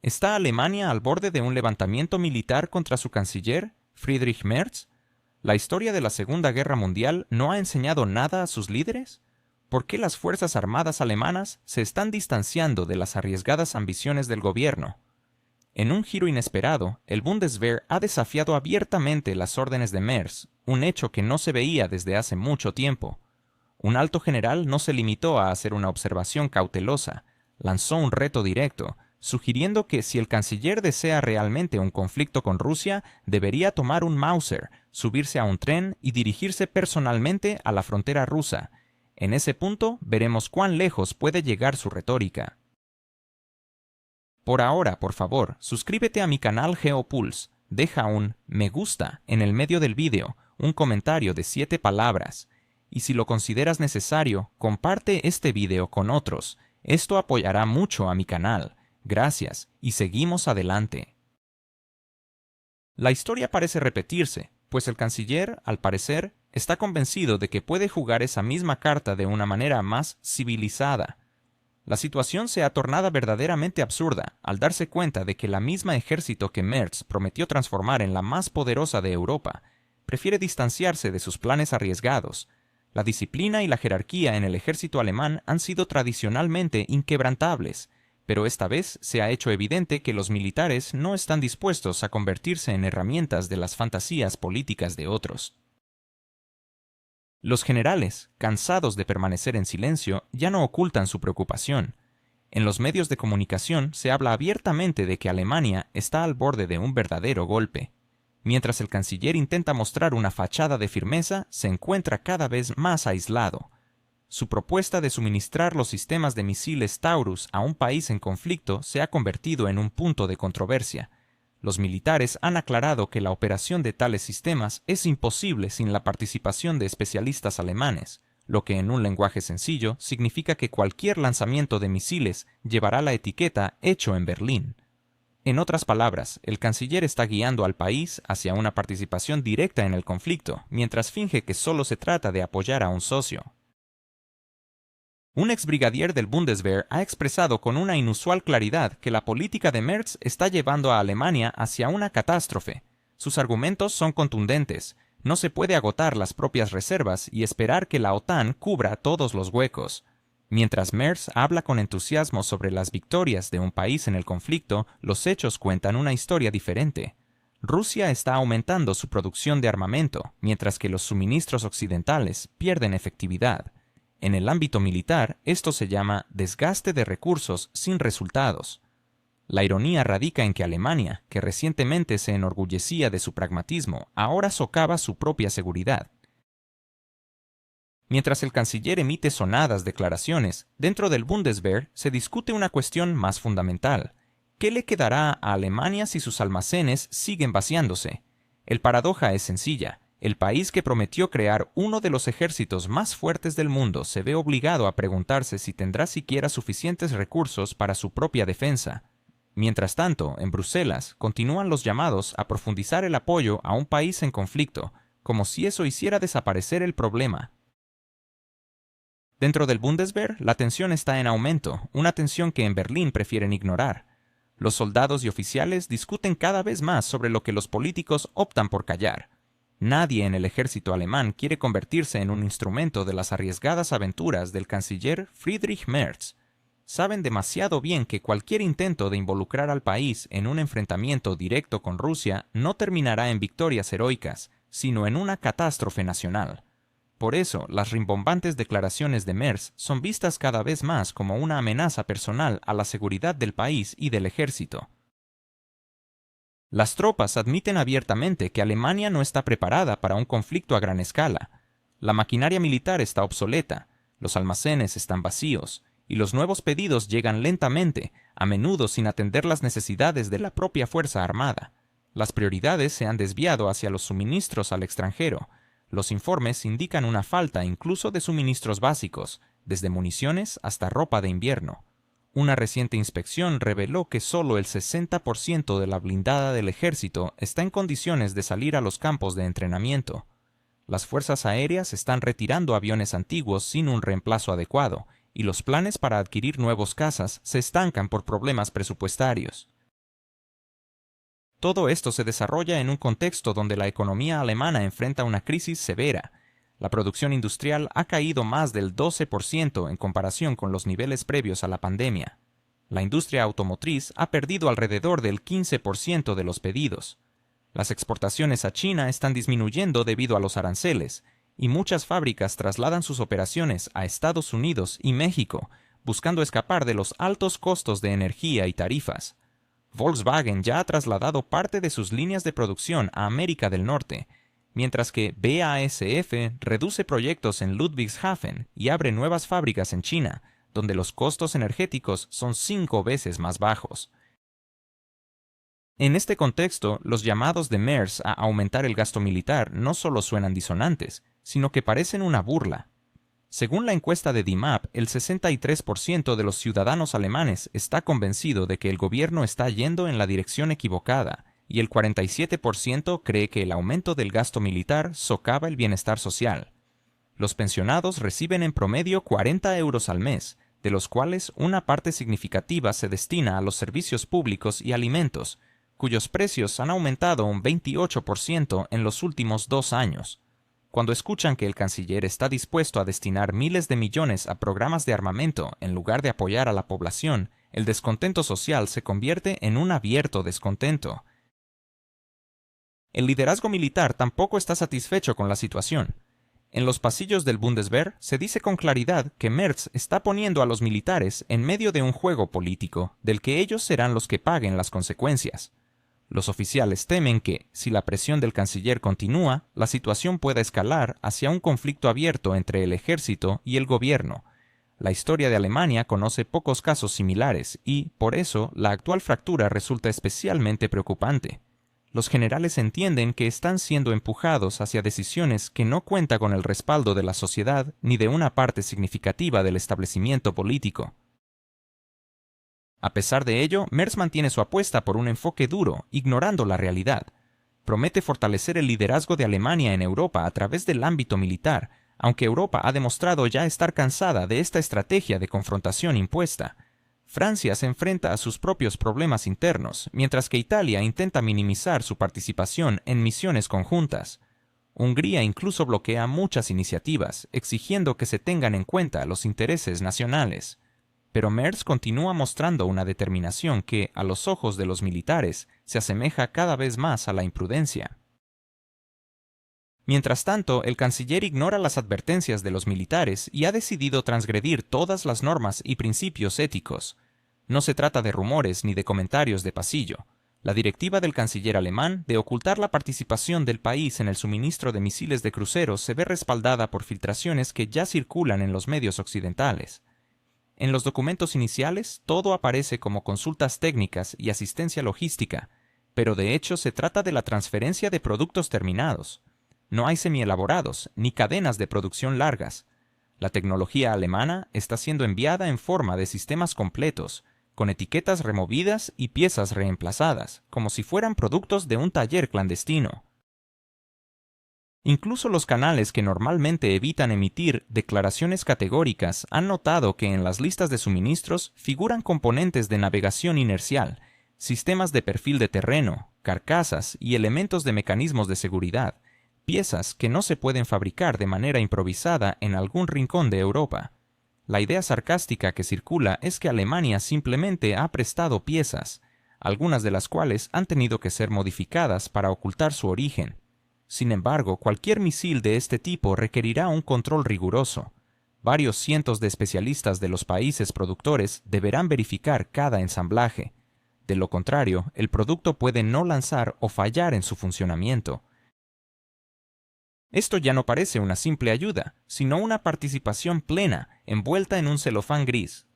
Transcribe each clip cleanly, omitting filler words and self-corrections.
¿Está Alemania al borde de un levantamiento militar contra su canciller, Friedrich Merz? ¿La historia de la Segunda Guerra Mundial no ha enseñado nada a sus líderes? ¿Por qué las fuerzas armadas alemanas se están distanciando de las arriesgadas ambiciones del gobierno? En un giro inesperado, el Bundeswehr ha desafiado abiertamente las órdenes de Merz, un hecho que no se veía desde hace mucho tiempo. Un alto general no se limitó a hacer una observación cautelosa, lanzó un reto directo, sugiriendo que si el canciller desea realmente un conflicto con Rusia, debería tomar un Mauser, subirse a un tren y dirigirse personalmente a la frontera rusa. En ese punto veremos cuán lejos puede llegar su retórica. Por ahora, por favor, suscríbete a mi canal GeoPulse, deja un me gusta en el medio del vídeo, un comentario de 7 palabras, y si lo consideras necesario, comparte este vídeo con otros. Esto apoyará mucho a mi canal. Gracias, y seguimos adelante. La historia parece repetirse, pues el canciller, al parecer, está convencido de que puede jugar esa misma carta de una manera más civilizada. La situación se ha tornado verdaderamente absurda al darse cuenta de que la misma ejército que Merz prometió transformar en la más poderosa de Europa prefiere distanciarse de sus planes arriesgados. La disciplina y la jerarquía en el ejército alemán han sido tradicionalmente inquebrantables, pero esta vez se ha hecho evidente que los militares no están dispuestos a convertirse en herramientas de las fantasías políticas de otros. Los generales, cansados de permanecer en silencio, ya no ocultan su preocupación. En los medios de comunicación se habla abiertamente de que Alemania está al borde de un verdadero golpe. Mientras el canciller intenta mostrar una fachada de firmeza, se encuentra cada vez más aislado. Su propuesta de suministrar los sistemas de misiles Taurus a un país en conflicto se ha convertido en un punto de controversia. Los militares han aclarado que la operación de tales sistemas es imposible sin la participación de especialistas alemanes, lo que en un lenguaje sencillo significa que cualquier lanzamiento de misiles llevará la etiqueta «hecho en Berlín». En otras palabras, el canciller está guiando al país hacia una participación directa en el conflicto, mientras finge que solo se trata de apoyar a un socio. Un exbrigadier del Bundeswehr ha expresado con una inusual claridad que la política de Merz está llevando a Alemania hacia una catástrofe. Sus argumentos son contundentes. No se puede agotar las propias reservas y esperar que la OTAN cubra todos los huecos. Mientras Merz habla con entusiasmo sobre las victorias de un país en el conflicto, los hechos cuentan una historia diferente. Rusia está aumentando su producción de armamento, mientras que los suministros occidentales pierden efectividad. En el ámbito militar, esto se llama desgaste de recursos sin resultados. La ironía radica en que Alemania, que recientemente se enorgullecía de su pragmatismo, ahora socava su propia seguridad. Mientras el canciller emite sonadas declaraciones, dentro del Bundeswehr se discute una cuestión más fundamental. ¿Qué le quedará a Alemania si sus almacenes siguen vaciándose? El paradoja es sencilla. El país que prometió crear uno de los ejércitos más fuertes del mundo se ve obligado a preguntarse si tendrá siquiera suficientes recursos para su propia defensa. Mientras tanto, en Bruselas continúan los llamados a profundizar el apoyo a un país en conflicto, como si eso hiciera desaparecer el problema. Dentro del Bundeswehr, la tensión está en aumento, una tensión que en Berlín prefieren ignorar. Los soldados y oficiales discuten cada vez más sobre lo que los políticos optan por callar. Nadie en el ejército alemán quiere convertirse en un instrumento de las arriesgadas aventuras del canciller Friedrich Merz. Saben demasiado bien que cualquier intento de involucrar al país en un enfrentamiento directo con Rusia no terminará en victorias heroicas, sino en una catástrofe nacional. Por eso, las rimbombantes declaraciones de Merz son vistas cada vez más como una amenaza personal a la seguridad del país y del ejército. Las tropas admiten abiertamente que Alemania no está preparada para un conflicto a gran escala. La maquinaria militar está obsoleta, los almacenes están vacíos, y los nuevos pedidos llegan lentamente, a menudo sin atender las necesidades de la propia fuerza armada. Las prioridades se han desviado hacia los suministros al extranjero. Los informes indican una falta incluso de suministros básicos, desde municiones hasta ropa de invierno. Una reciente inspección reveló que solo el 60% de la blindada del ejército está en condiciones de salir a los campos de entrenamiento. Las fuerzas aéreas están retirando aviones antiguos sin un reemplazo adecuado, y los planes para adquirir nuevos cazas se estancan por problemas presupuestarios. Todo esto se desarrolla en un contexto donde la economía alemana enfrenta una crisis severa. La producción industrial ha caído más del 12% en comparación con los niveles previos a la pandemia. La industria automotriz ha perdido alrededor del 15% de los pedidos. Las exportaciones a China están disminuyendo debido a los aranceles, y muchas fábricas trasladan sus operaciones a Estados Unidos y México, buscando escapar de los altos costos de energía y tarifas. Volkswagen ya ha trasladado parte de sus líneas de producción a América del Norte, mientras que BASF reduce proyectos en Ludwigshafen y abre nuevas fábricas en China, donde los costos energéticos son 5 veces más bajos. En este contexto, los llamados de Merz a aumentar el gasto militar no solo suenan disonantes, sino que parecen una burla. Según la encuesta de DIMAP, el 63% de los ciudadanos alemanes está convencido de que el gobierno está yendo en la dirección equivocada, y el 47% cree que el aumento del gasto militar socava el bienestar social. Los pensionados reciben en promedio 40 euros al mes, de los cuales una parte significativa se destina a los servicios públicos y alimentos, cuyos precios han aumentado un 28% en los últimos 2 años. Cuando escuchan que el canciller está dispuesto a destinar miles de millones a programas de armamento en lugar de apoyar a la población, el descontento social se convierte en un abierto descontento. El liderazgo militar tampoco está satisfecho con la situación. En los pasillos del Bundeswehr se dice con claridad que Merz está poniendo a los militares en medio de un juego político, del que ellos serán los que paguen las consecuencias. Los oficiales temen que, si la presión del canciller continúa, la situación pueda escalar hacia un conflicto abierto entre el ejército y el gobierno. La historia de Alemania conoce pocos casos similares y, por eso, la actual fractura resulta especialmente preocupante. Los generales entienden que están siendo empujados hacia decisiones que no cuentan con el respaldo de la sociedad ni de una parte significativa del establecimiento político. A pesar de ello, Merz mantiene su apuesta por un enfoque duro, ignorando la realidad. Promete fortalecer el liderazgo de Alemania en Europa a través del ámbito militar, aunque Europa ha demostrado ya estar cansada de esta estrategia de confrontación impuesta. Francia se enfrenta a sus propios problemas internos, mientras que Italia intenta minimizar su participación en misiones conjuntas. Hungría incluso bloquea muchas iniciativas, exigiendo que se tengan en cuenta los intereses nacionales. Pero Merz continúa mostrando una determinación que, a los ojos de los militares, se asemeja cada vez más a la imprudencia. Mientras tanto, el canciller ignora las advertencias de los militares y ha decidido transgredir todas las normas y principios éticos. No se trata de rumores ni de comentarios de pasillo. La directiva del canciller alemán de ocultar la participación del país en el suministro de misiles de cruceros se ve respaldada por filtraciones que ya circulan en los medios occidentales. En los documentos iniciales, todo aparece como consultas técnicas y asistencia logística, pero de hecho se trata de la transferencia de productos terminados. No hay semielaborados ni cadenas de producción largas. La tecnología alemana está siendo enviada en forma de sistemas completos, con etiquetas removidas y piezas reemplazadas, como si fueran productos de un taller clandestino. Incluso los canales que normalmente evitan emitir declaraciones categóricas han notado que en las listas de suministros figuran componentes de navegación inercial, sistemas de perfil de terreno, carcasas y elementos de mecanismos de seguridad, piezas que no se pueden fabricar de manera improvisada en algún rincón de Europa. La idea sarcástica que circula es que Alemania simplemente ha prestado piezas, algunas de las cuales han tenido que ser modificadas para ocultar su origen. Sin embargo, cualquier misil de este tipo requerirá un control riguroso. Varios cientos de especialistas de los países productores deberán verificar cada ensamblaje. De lo contrario, el producto puede no lanzar o fallar en su funcionamiento. Esto ya no parece una simple ayuda, sino una participación plena, envuelta en un celofán gris.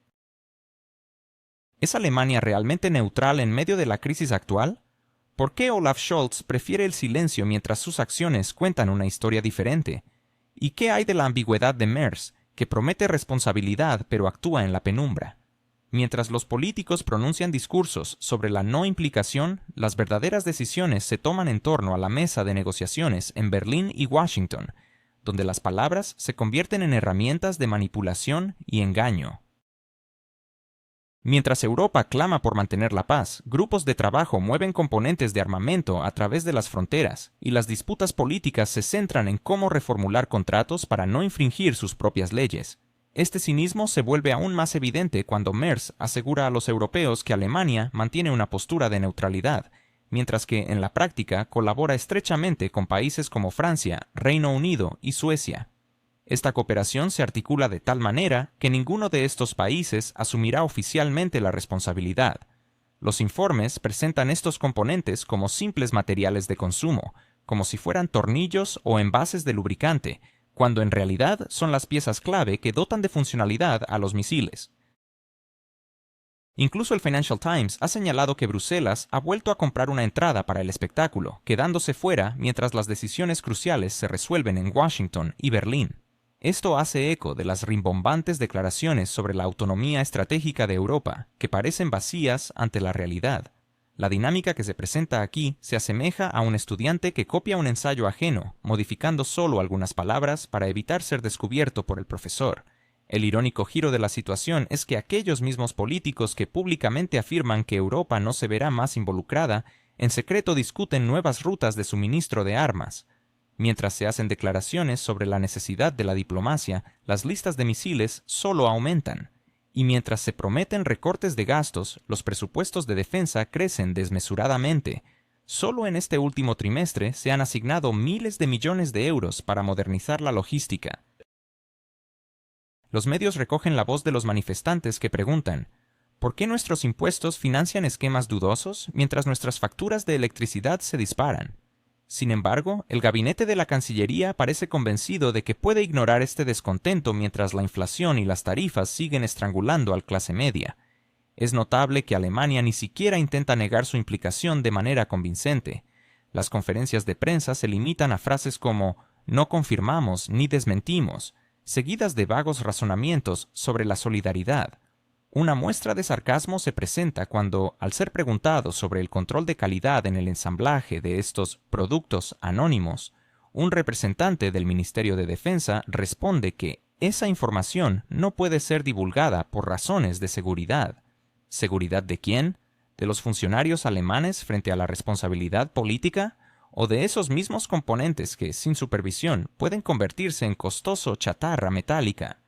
¿Es Alemania realmente neutral en medio de la crisis actual? ¿Por qué Olaf Scholz prefiere el silencio mientras sus acciones cuentan una historia diferente? ¿Y qué hay de la ambigüedad de Merz, que promete responsabilidad pero actúa en la penumbra? Mientras los políticos pronuncian discursos sobre la no implicación, las verdaderas decisiones se toman en torno a la mesa de negociaciones en Berlín y Washington, donde las palabras se convierten en herramientas de manipulación y engaño. Mientras Europa clama por mantener la paz, grupos de trabajo mueven componentes de armamento a través de las fronteras, y las disputas políticas se centran en cómo reformular contratos para no infringir sus propias leyes. Este cinismo se vuelve aún más evidente cuando Merz asegura a los europeos que Alemania mantiene una postura de neutralidad, mientras que en la práctica colabora estrechamente con países como Francia, Reino Unido y Suecia. Esta cooperación se articula de tal manera que ninguno de estos países asumirá oficialmente la responsabilidad. Los informes presentan estos componentes como simples materiales de consumo, como si fueran tornillos o envases de lubricante, cuando en realidad son las piezas clave que dotan de funcionalidad a los misiles. Incluso el Financial Times ha señalado que Bruselas ha vuelto a comprar una entrada para el espectáculo, quedándose fuera mientras las decisiones cruciales se resuelven en Washington y Berlín. Esto hace eco de las rimbombantes declaraciones sobre la autonomía estratégica de Europa, que parecen vacías ante la realidad. La dinámica que se presenta aquí se asemeja a un estudiante que copia un ensayo ajeno, modificando solo algunas palabras para evitar ser descubierto por el profesor. El irónico giro de la situación es que aquellos mismos políticos que públicamente afirman que Europa no se verá más involucrada, en secreto discuten nuevas rutas de suministro de armas. Mientras se hacen declaraciones sobre la necesidad de la diplomacia, las listas de misiles solo aumentan. Y mientras se prometen recortes de gastos, los presupuestos de defensa crecen desmesuradamente. Solo en este último trimestre se han asignado miles de millones de euros para modernizar la logística. Los medios recogen la voz de los manifestantes que preguntan: ¿por qué nuestros impuestos financian esquemas dudosos mientras nuestras facturas de electricidad se disparan? Sin embargo, el gabinete de la Cancillería parece convencido de que puede ignorar este descontento mientras la inflación y las tarifas siguen estrangulando al clase media. Es notable que Alemania ni siquiera intenta negar su implicación de manera convincente. Las conferencias de prensa se limitan a frases como «no confirmamos ni desmentimos», seguidas de vagos razonamientos sobre la solidaridad. Una muestra de sarcasmo se presenta cuando, al ser preguntado sobre el control de calidad en el ensamblaje de estos productos anónimos, un representante del Ministerio de Defensa responde que esa información no puede ser divulgada por razones de seguridad. ¿Seguridad de quién? ¿De los funcionarios alemanes frente a la responsabilidad política? ¿O de esos mismos componentes que, sin supervisión, pueden convertirse en costoso chatarra metálica?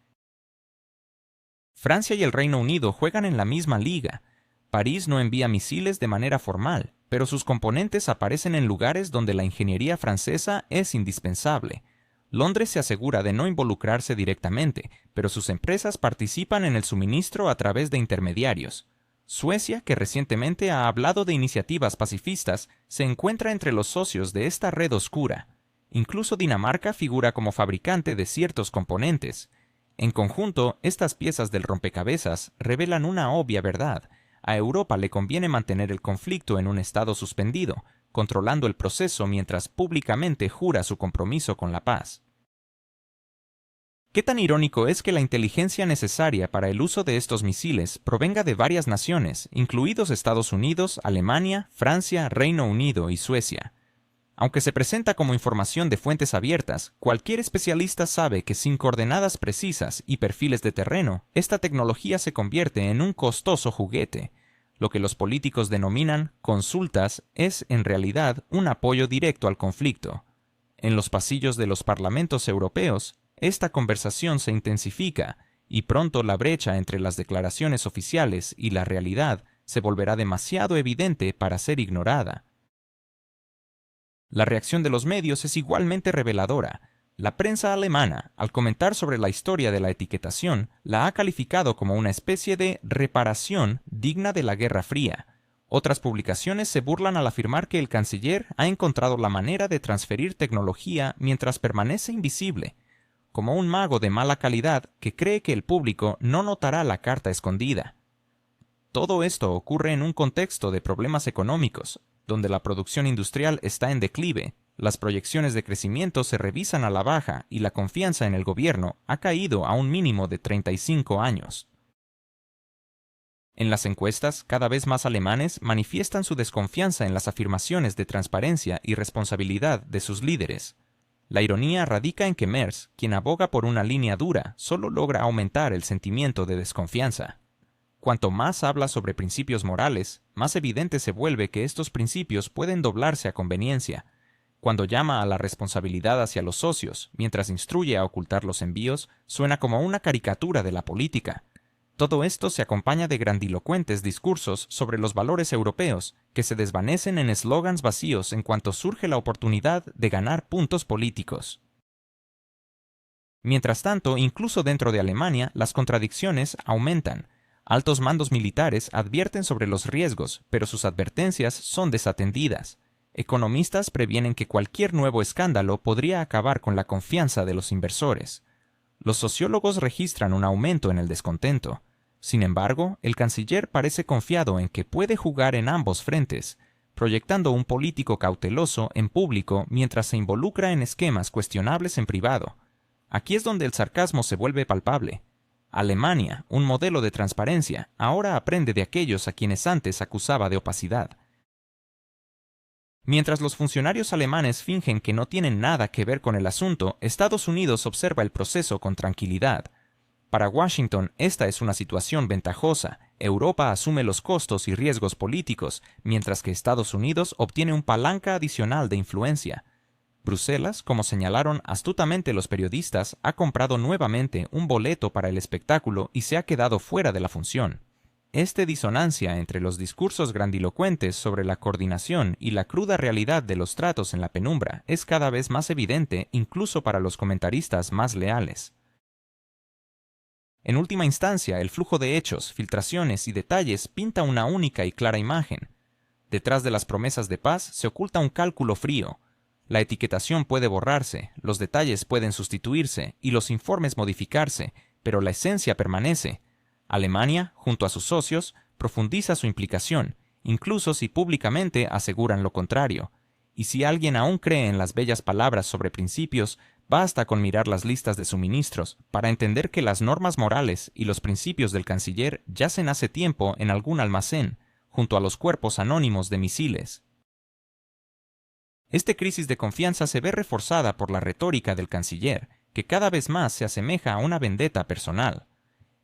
Francia y el Reino Unido juegan en la misma liga. París no envía misiles de manera formal, pero sus componentes aparecen en lugares donde la ingeniería francesa es indispensable. Londres se asegura de no involucrarse directamente, pero sus empresas participan en el suministro a través de intermediarios. Suecia, que recientemente ha hablado de iniciativas pacifistas, se encuentra entre los socios de esta red oscura. Incluso Dinamarca figura como fabricante de ciertos componentes. En conjunto, estas piezas del rompecabezas revelan una obvia verdad. A Europa le conviene mantener el conflicto en un estado suspendido, controlando el proceso mientras públicamente jura su compromiso con la paz. ¿Qué tan irónico es que la inteligencia necesaria para el uso de estos misiles provenga de varias naciones, incluidos Estados Unidos, Alemania, Francia, Reino Unido y Suecia? Aunque se presenta como información de fuentes abiertas, cualquier especialista sabe que sin coordenadas precisas y perfiles de terreno, esta tecnología se convierte en un costoso juguete. Lo que los políticos denominan consultas es en realidad un apoyo directo al conflicto. En los pasillos de los parlamentos europeos, esta conversación se intensifica y pronto la brecha entre las declaraciones oficiales y la realidad se volverá demasiado evidente para ser ignorada. La reacción de los medios es igualmente reveladora. La prensa alemana, al comentar sobre la historia de la etiquetación, la ha calificado como una especie de reparación digna de la Guerra Fría. Otras publicaciones se burlan al afirmar que el canciller ha encontrado la manera de transferir tecnología mientras permanece invisible, como un mago de mala calidad que cree que el público no notará la carta escondida. Todo esto ocurre en un contexto de problemas económicos, donde la producción industrial está en declive, las proyecciones de crecimiento se revisan a la baja y la confianza en el gobierno ha caído a un mínimo de 35 años. En las encuestas, cada vez más alemanes manifiestan su desconfianza en las afirmaciones de transparencia y responsabilidad de sus líderes. La ironía radica en que Merz, quien aboga por una línea dura, solo logra aumentar el sentimiento de desconfianza. Cuanto más habla sobre principios morales, más evidente se vuelve que estos principios pueden doblarse a conveniencia. Cuando llama a la responsabilidad hacia los socios, mientras instruye a ocultar los envíos, suena como una caricatura de la política. Todo esto se acompaña de grandilocuentes discursos sobre los valores europeos, que se desvanecen en eslogans vacíos en cuanto surge la oportunidad de ganar puntos políticos. Mientras tanto, incluso dentro de Alemania, las contradicciones aumentan. Altos mandos militares advierten sobre los riesgos, pero sus advertencias son desatendidas. Economistas previenen que cualquier nuevo escándalo podría acabar con la confianza de los inversores. Los sociólogos registran un aumento en el descontento. Sin embargo, el canciller parece confiado en que puede jugar en ambos frentes, proyectando un político cauteloso en público mientras se involucra en esquemas cuestionables en privado. Aquí es donde el sarcasmo se vuelve palpable. Alemania, un modelo de transparencia, ahora aprende de aquellos a quienes antes acusaba de opacidad. Mientras los funcionarios alemanes fingen que no tienen nada que ver con el asunto, Estados Unidos observa el proceso con tranquilidad. Para Washington, esta es una situación ventajosa. Europa asume los costos y riesgos políticos, mientras que Estados Unidos obtiene un palanca adicional de influencia. Bruselas, como señalaron astutamente los periodistas, ha comprado nuevamente un boleto para el espectáculo y se ha quedado fuera de la función. Esta disonancia entre los discursos grandilocuentes sobre la coordinación y la cruda realidad de los tratos en la penumbra es cada vez más evidente incluso para los comentaristas más leales. En última instancia, el flujo de hechos, filtraciones y detalles pinta una única y clara imagen. Detrás de las promesas de paz se oculta un cálculo frío. La etiquetación puede borrarse, los detalles pueden sustituirse y los informes modificarse, pero la esencia permanece. Alemania, junto a sus socios, profundiza su implicación, incluso si públicamente aseguran lo contrario. Y si alguien aún cree en las bellas palabras sobre principios, basta con mirar las listas de suministros para entender que las normas morales y los principios del canciller yacen hace tiempo en algún almacén, junto a los cuerpos anónimos de misiles. Esta crisis de confianza se ve reforzada por la retórica del canciller, que cada vez más se asemeja a una vendetta personal.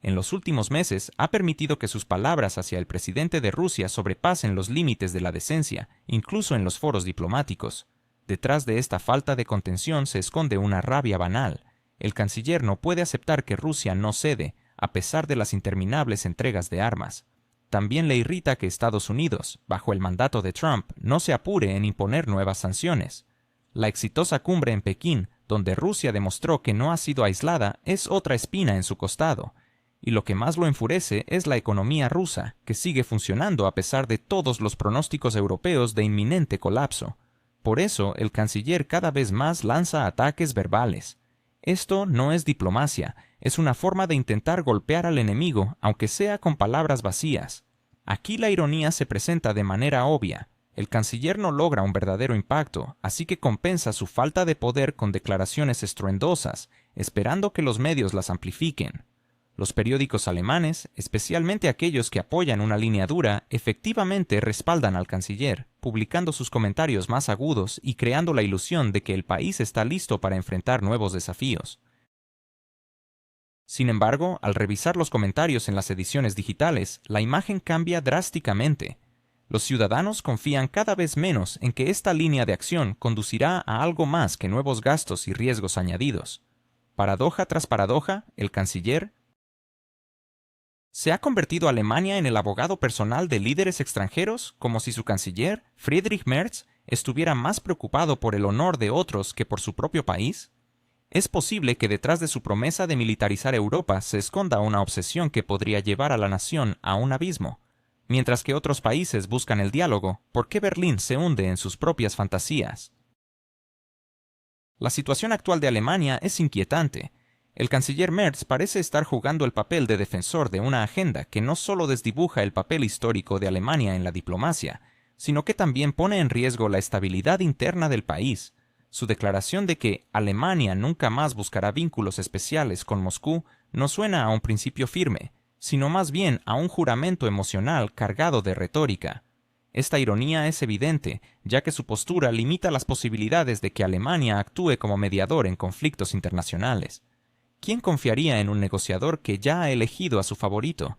En los últimos meses ha permitido que sus palabras hacia el presidente de Rusia sobrepasen los límites de la decencia, incluso en los foros diplomáticos. Detrás de esta falta de contención se esconde una rabia banal. El canciller no puede aceptar que Rusia no cede, a pesar de las interminables entregas de armas. También le irrita que Estados Unidos, bajo el mandato de Trump, no se apure en imponer nuevas sanciones. La exitosa cumbre en Pekín, donde Rusia demostró que no ha sido aislada, es otra espina en su costado. Y lo que más lo enfurece es la economía rusa, que sigue funcionando a pesar de todos los pronósticos europeos de inminente colapso. Por eso, el canciller cada vez más lanza ataques verbales. Esto no es diplomacia, es una forma de intentar golpear al enemigo, aunque sea con palabras vacías. Aquí la ironía se presenta de manera obvia. El canciller no logra un verdadero impacto, así que compensa su falta de poder con declaraciones estruendosas, esperando que los medios las amplifiquen. Los periódicos alemanes, especialmente aquellos que apoyan una línea dura, efectivamente respaldan al canciller, publicando sus comentarios más agudos y creando la ilusión de que el país está listo para enfrentar nuevos desafíos. Sin embargo, al revisar los comentarios en las ediciones digitales, la imagen cambia drásticamente. Los ciudadanos confían cada vez menos en que esta línea de acción conducirá a algo más que nuevos gastos y riesgos añadidos. Paradoja tras paradoja, el canciller ¿se ha convertido Alemania en el abogado personal de líderes extranjeros, como si su canciller, Friedrich Merz, estuviera más preocupado por el honor de otros que por su propio país? Es posible que detrás de su promesa de militarizar Europa se esconda una obsesión que podría llevar a la nación a un abismo. Mientras que otros países buscan el diálogo, ¿por qué Berlín se hunde en sus propias fantasías? La situación actual de Alemania es inquietante. El canciller Merz parece estar jugando el papel de defensor de una agenda que no solo desdibuja el papel histórico de Alemania en la diplomacia, sino que también pone en riesgo la estabilidad interna del país. Su declaración de que Alemania nunca más buscará vínculos especiales con Moscú no suena a un principio firme, sino más bien a un juramento emocional cargado de retórica. Esta ironía es evidente, ya que su postura limita las posibilidades de que Alemania actúe como mediador en conflictos internacionales. ¿Quién confiaría en un negociador que ya ha elegido a su favorito?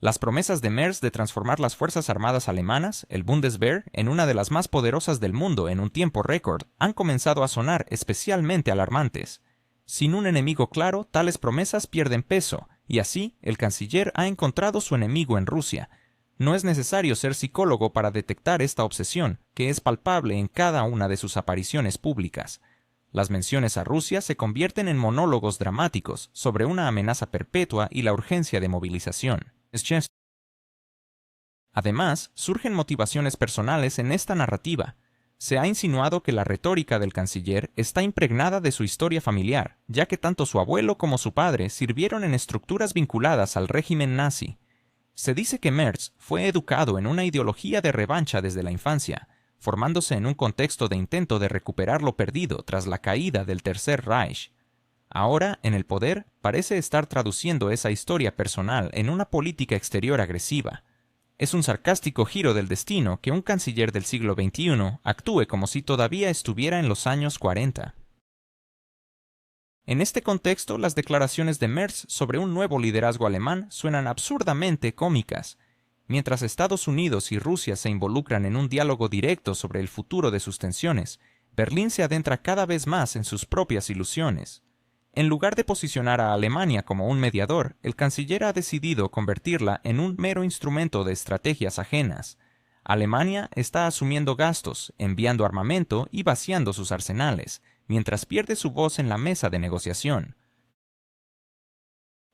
Las promesas de Merz de transformar las Fuerzas Armadas alemanas, el Bundeswehr, en una de las más poderosas del mundo en un tiempo récord, han comenzado a sonar especialmente alarmantes. Sin un enemigo claro, tales promesas pierden peso, y así el canciller ha encontrado su enemigo en Rusia. No es necesario ser psicólogo para detectar esta obsesión, que es palpable en cada una de sus apariciones públicas. Las menciones a Rusia se convierten en monólogos dramáticos sobre una amenaza perpetua y la urgencia de movilización. Además, surgen motivaciones personales en esta narrativa. Se ha insinuado que la retórica del canciller está impregnada de su historia familiar, ya que tanto su abuelo como su padre sirvieron en estructuras vinculadas al régimen nazi. Se dice que Merz fue educado en una ideología de revancha desde la infancia, formándose en un contexto de intento de recuperar lo perdido tras la caída del Tercer Reich. Ahora, en el poder, parece estar traduciendo esa historia personal en una política exterior agresiva. Es un sarcástico giro del destino que un canciller del siglo XXI actúe como si todavía estuviera en los años 40. En este contexto, las declaraciones de Merz sobre un nuevo liderazgo alemán suenan absurdamente cómicas. Mientras Estados Unidos y Rusia se involucran en un diálogo directo sobre el futuro de sus tensiones, Berlín se adentra cada vez más en sus propias ilusiones. En lugar de posicionar a Alemania como un mediador, el canciller ha decidido convertirla en un mero instrumento de estrategias ajenas. Alemania está asumiendo gastos, enviando armamento y vaciando sus arsenales, mientras pierde su voz en la mesa de negociación.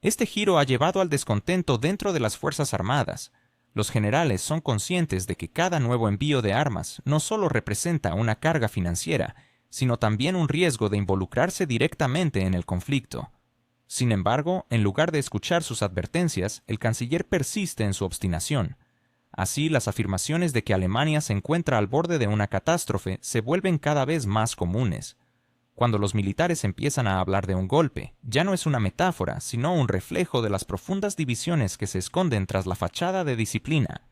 Este giro ha llevado al descontento dentro de las Fuerzas Armadas. Los generales son conscientes de que cada nuevo envío de armas no solo representa una carga financiera, sino también un riesgo de involucrarse directamente en el conflicto. Sin embargo, en lugar de escuchar sus advertencias, el canciller persiste en su obstinación. Así, las afirmaciones de que Alemania se encuentra al borde de una catástrofe se vuelven cada vez más comunes. Cuando los militares empiezan a hablar de un golpe, ya no es una metáfora, sino un reflejo de las profundas divisiones que se esconden tras la fachada de disciplina.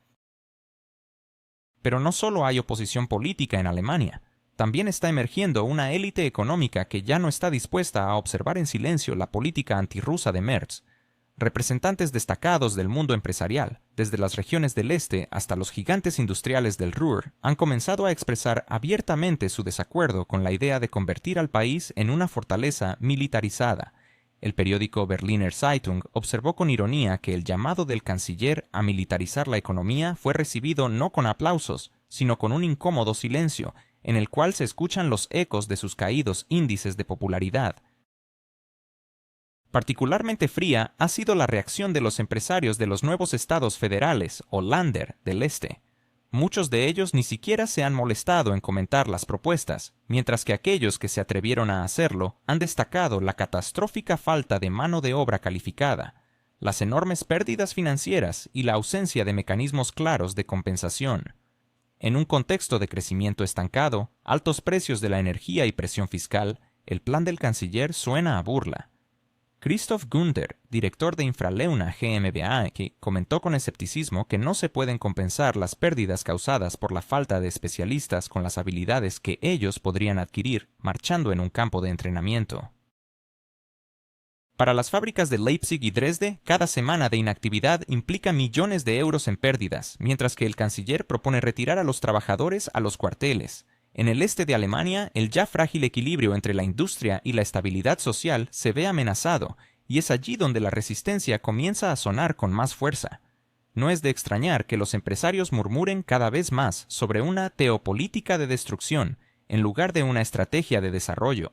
Pero no solo hay oposición política en Alemania, también está emergiendo una élite económica que ya no está dispuesta a observar en silencio la política antirrusa de Merz. Representantes destacados del mundo empresarial, desde las regiones del este hasta los gigantes industriales del Ruhr, han comenzado a expresar abiertamente su desacuerdo con la idea de convertir al país en una fortaleza militarizada. El periódico Berliner Zeitung observó con ironía que el llamado del canciller a militarizar la economía fue recibido no con aplausos, sino con un incómodo silencio, en el cual se escuchan los ecos de sus caídos índices de popularidad. Particularmente fría ha sido la reacción de los empresarios de los nuevos estados federales, o Länder, del este. Muchos de ellos ni siquiera se han molestado en comentar las propuestas, mientras que aquellos que se atrevieron a hacerlo han destacado la catastrófica falta de mano de obra calificada, las enormes pérdidas financieras y la ausencia de mecanismos claros de compensación. En un contexto de crecimiento estancado, altos precios de la energía y presión fiscal, el plan del canciller suena a burla. Christoph Günther, director de Infraleuna GmbH, que comentó con escepticismo que no se pueden compensar las pérdidas causadas por la falta de especialistas con las habilidades que ellos podrían adquirir marchando en un campo de entrenamiento. Para las fábricas de Leipzig y Dresde, cada semana de inactividad implica millones de euros en pérdidas, mientras que el canciller propone retirar a los trabajadores a los cuarteles. En el este de Alemania, el ya frágil equilibrio entre la industria y la estabilidad social se ve amenazado, y es allí donde la resistencia comienza a sonar con más fuerza. No es de extrañar que los empresarios murmuren cada vez más sobre una teopolítica de destrucción, en lugar de una estrategia de desarrollo.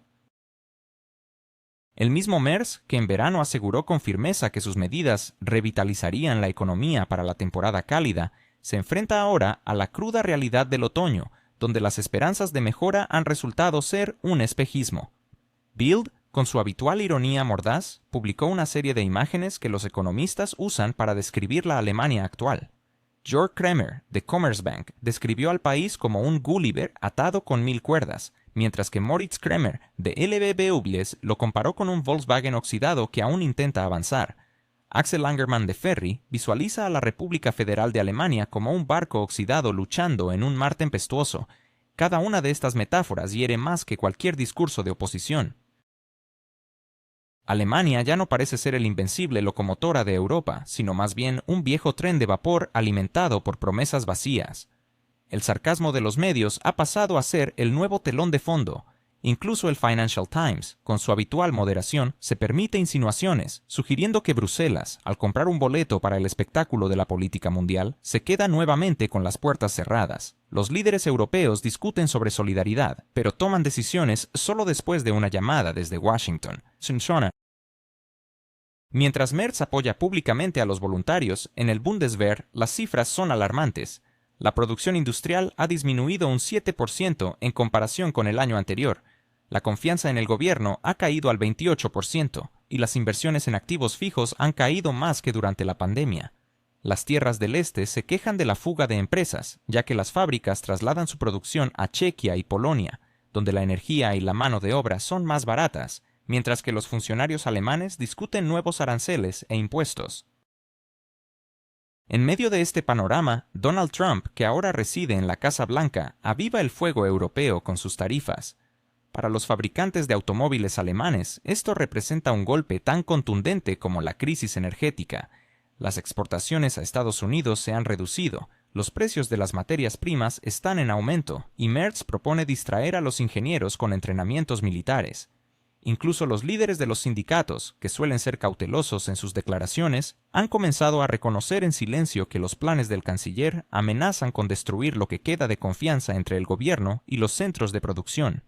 El mismo Merz, que en verano aseguró con firmeza que sus medidas revitalizarían la economía para la temporada cálida, se enfrenta ahora a la cruda realidad del otoño, donde las esperanzas de mejora han resultado ser un espejismo. Bild, con su habitual ironía mordaz, publicó una serie de imágenes que los economistas usan para describir la Alemania actual. Jörg Kremer, de Commerzbank, describió al país como un Gulliver atado con 1000 cuerdas, mientras que Moritz Kremer, de LB Beugles, lo comparó con un Volkswagen oxidado que aún intenta avanzar. Axel Angermann de Ferry visualiza a la República Federal de Alemania como un barco oxidado luchando en un mar tempestuoso. Cada una de estas metáforas hiere más que cualquier discurso de oposición. Alemania ya no parece ser el invencible locomotora de Europa, sino más bien un viejo tren de vapor alimentado por promesas vacías. El sarcasmo de los medios ha pasado a ser el nuevo telón de fondo. Incluso el Financial Times, con su habitual moderación, se permite insinuaciones, sugiriendo que Bruselas, al comprar un boleto para el espectáculo de la política mundial, se queda nuevamente con las puertas cerradas. Los líderes europeos discuten sobre solidaridad, pero toman decisiones solo después de una llamada desde Washington. Mientras Merz apoya públicamente a los voluntarios, en el Bundeswehr las cifras son alarmantes. La producción industrial ha disminuido un 7% en comparación con el año anterior. La confianza en el gobierno ha caído al 28% y las inversiones en activos fijos han caído más que durante la pandemia. Las tierras del este se quejan de la fuga de empresas, ya que las fábricas trasladan su producción a Chequia y Polonia, donde la energía y la mano de obra son más baratas, mientras que los funcionarios alemanes discuten nuevos aranceles e impuestos. En medio de este panorama, Donald Trump, que ahora reside en la Casa Blanca, aviva el fuego europeo con sus tarifas. Para los fabricantes de automóviles alemanes, esto representa un golpe tan contundente como la crisis energética. Las exportaciones a Estados Unidos se han reducido, los precios de las materias primas están en aumento, y Merz propone distraer a los ingenieros con entrenamientos militares. Incluso los líderes de los sindicatos, que suelen ser cautelosos en sus declaraciones, han comenzado a reconocer en silencio que los planes del canciller amenazan con destruir lo que queda de confianza entre el gobierno y los centros de producción.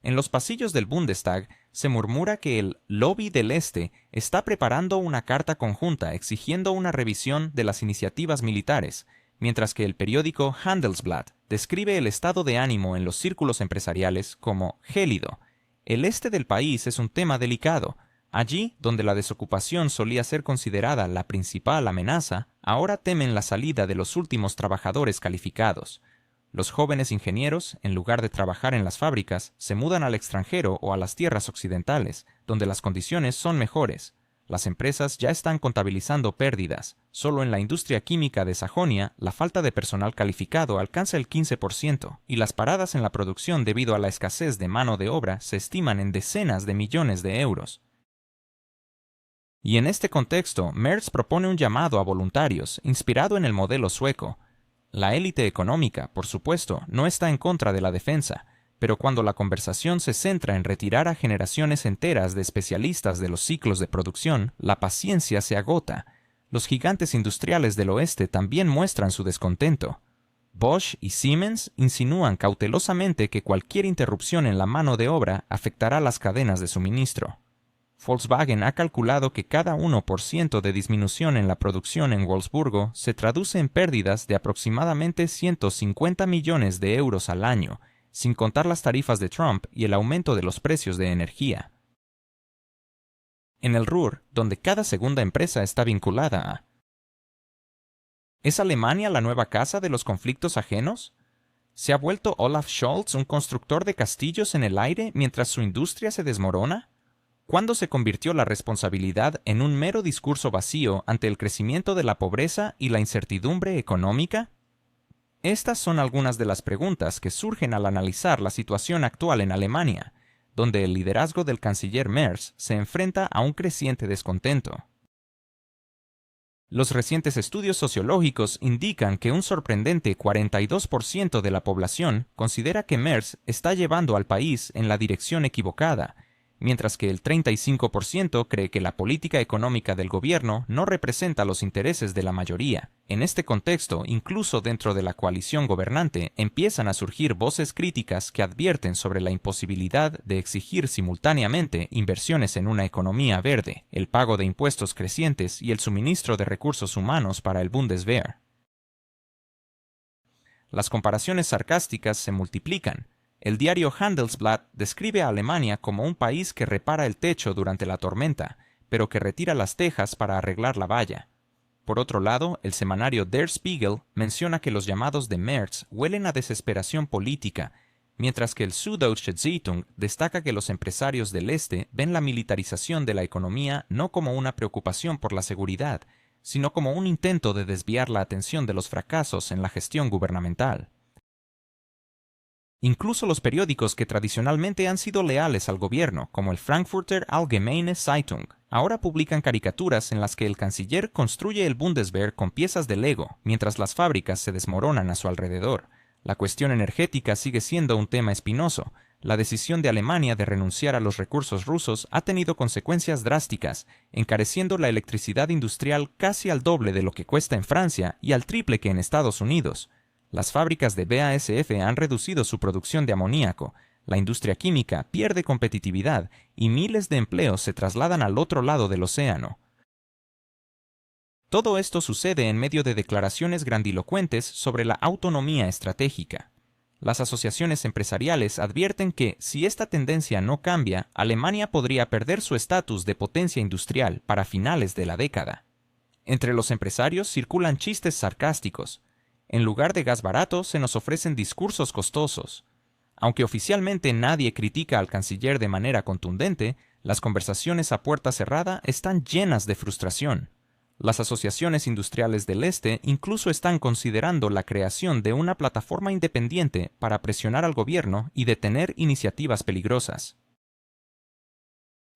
En los pasillos del Bundestag se murmura que el Lobby del Este está preparando una carta conjunta exigiendo una revisión de las iniciativas militares, mientras que el periódico Handelsblatt describe el estado de ánimo en los círculos empresariales como gélido. El este del país es un tema delicado. Allí, donde la desocupación solía ser considerada la principal amenaza, ahora temen la salida de los últimos trabajadores calificados. Los jóvenes ingenieros, en lugar de trabajar en las fábricas, se mudan al extranjero o a las tierras occidentales, donde las condiciones son mejores. Las empresas ya están contabilizando pérdidas. Solo en la industria química de Sajonia, la falta de personal calificado alcanza el 15%, y las paradas en la producción debido a la escasez de mano de obra se estiman en decenas de millones de euros. Y en este contexto, Merz propone un llamado a voluntarios, inspirado en el modelo sueco. La élite económica, por supuesto, no está en contra de la defensa, pero cuando la conversación se centra en retirar a generaciones enteras de especialistas de los ciclos de producción, la paciencia se agota. Los gigantes industriales del oeste también muestran su descontento. Bosch y Siemens insinúan cautelosamente que cualquier interrupción en la mano de obra afectará las cadenas de suministro. Volkswagen ha calculado que cada 1% de disminución en la producción en Wolfsburgo se traduce en pérdidas de aproximadamente 150 millones de euros al año, sin contar las tarifas de Trump y el aumento de los precios de energía. En el Ruhr, donde cada segunda empresa está vinculada a... ¿Es Alemania la nueva casa de los conflictos ajenos? ¿Se ha vuelto Olaf Scholz un constructor de castillos en el aire mientras su industria se desmorona? ¿Cuándo se convirtió la responsabilidad en un mero discurso vacío ante el crecimiento de la pobreza y la incertidumbre económica? Estas son algunas de las preguntas que surgen al analizar la situación actual en Alemania, donde el liderazgo del canciller Merz se enfrenta a un creciente descontento. Los recientes estudios sociológicos indican que un sorprendente 42% de la población considera que Merz está llevando al país en la dirección equivocada, mientras que el 35% cree que la política económica del gobierno no representa los intereses de la mayoría. En este contexto, incluso dentro de la coalición gobernante, empiezan a surgir voces críticas que advierten sobre la imposibilidad de exigir simultáneamente inversiones en una economía verde, el pago de impuestos crecientes y el suministro de recursos humanos para el Bundeswehr. Las comparaciones sarcásticas se multiplican. El diario Handelsblatt describe a Alemania como un país que repara el techo durante la tormenta, pero que retira las tejas para arreglar la valla. Por otro lado, el semanario Der Spiegel menciona que los llamados de Merz huelen a desesperación política, mientras que el Süddeutsche Zeitung destaca que los empresarios del este ven la militarización de la economía no como una preocupación por la seguridad, sino como un intento de desviar la atención de los fracasos en la gestión gubernamental. Incluso los periódicos que tradicionalmente han sido leales al gobierno, como el Frankfurter Allgemeine Zeitung, ahora publican caricaturas en las que el canciller construye el Bundeswehr con piezas de Lego, mientras las fábricas se desmoronan a su alrededor. La cuestión energética sigue siendo un tema espinoso. La decisión de Alemania de renunciar a los recursos rusos ha tenido consecuencias drásticas, encareciendo la electricidad industrial casi al doble de lo que cuesta en Francia y al triple que en Estados Unidos. Las fábricas de BASF han reducido su producción de amoníaco, la industria química pierde competitividad y miles de empleos se trasladan al otro lado del océano. Todo esto sucede en medio de declaraciones grandilocuentes sobre la autonomía estratégica. Las asociaciones empresariales advierten que, si esta tendencia no cambia, Alemania podría perder su estatus de potencia industrial para finales de la década. Entre los empresarios circulan chistes sarcásticos. En lugar de gas barato, se nos ofrecen discursos costosos. Aunque oficialmente nadie critica al canciller de manera contundente, las conversaciones a puerta cerrada están llenas de frustración. Las asociaciones industriales del Este incluso están considerando la creación de una plataforma independiente para presionar al gobierno y detener iniciativas peligrosas.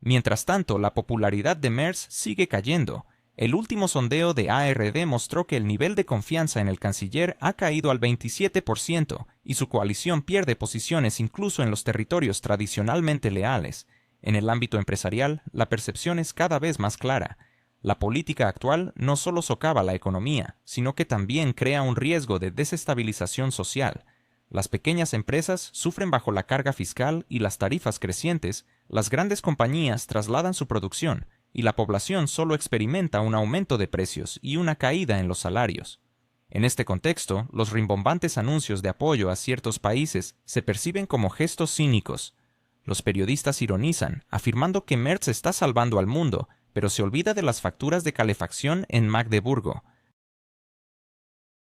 Mientras tanto, la popularidad de Merz sigue cayendo. El último sondeo de ARD mostró que el nivel de confianza en el canciller ha caído al 27% y su coalición pierde posiciones incluso en los territorios tradicionalmente leales. En el ámbito empresarial, la percepción es cada vez más clara. La política actual no solo socava la economía, sino que también crea un riesgo de desestabilización social. Las pequeñas empresas sufren bajo la carga fiscal y las tarifas crecientes, las grandes compañías trasladan su producción, y la población solo experimenta un aumento de precios y una caída en los salarios. En este contexto, los rimbombantes anuncios de apoyo a ciertos países se perciben como gestos cínicos. Los periodistas ironizan, afirmando que Merz está salvando al mundo, pero se olvida de las facturas de calefacción en Magdeburgo.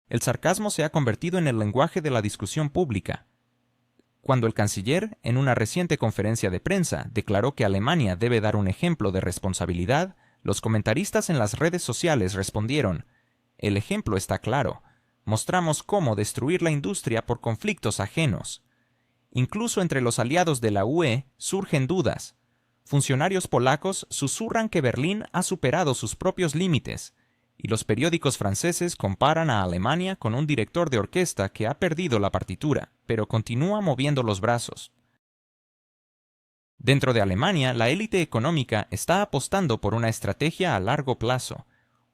El sarcasmo se ha convertido en el lenguaje de la discusión pública. Cuando el canciller, en una reciente conferencia de prensa, declaró que Alemania debe dar un ejemplo de responsabilidad, los comentaristas en las redes sociales respondieron: «El ejemplo está claro. Mostramos cómo destruir la industria por conflictos ajenos». Incluso entre los aliados de la UE surgen dudas. Funcionarios polacos susurran que Berlín ha superado sus propios límites, y los periódicos franceses comparan a Alemania con un director de orquesta que ha perdido la partitura, pero continúa moviendo los brazos. Dentro de Alemania, la élite económica está apostando por una estrategia a largo plazo.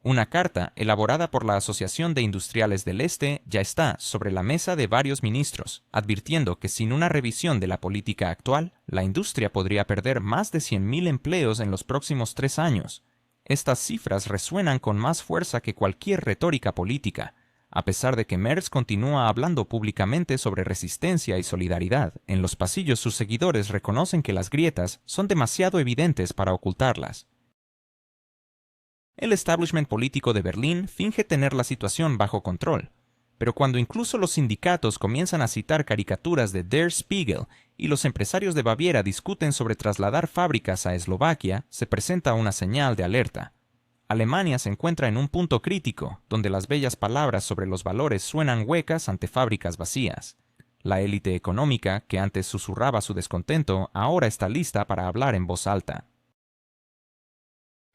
Una carta, elaborada por la Asociación de Industriales del Este, ya está sobre la mesa de varios ministros, advirtiendo que sin una revisión de la política actual, la industria podría perder más de 100.000 empleos en los próximos 3 años. Estas cifras resuenan con más fuerza que cualquier retórica política. A pesar de que Merz continúa hablando públicamente sobre resistencia y solidaridad, en los pasillos sus seguidores reconocen que las grietas son demasiado evidentes para ocultarlas. El establishment político de Berlín finge tener la situación bajo control, pero cuando incluso los sindicatos comienzan a citar caricaturas de Der Spiegel y los empresarios de Baviera discuten sobre trasladar fábricas a Eslovaquia, se presenta una señal de alerta. Alemania se encuentra en un punto crítico, donde las bellas palabras sobre los valores suenan huecas ante fábricas vacías. La élite económica, que antes susurraba su descontento, ahora está lista para hablar en voz alta.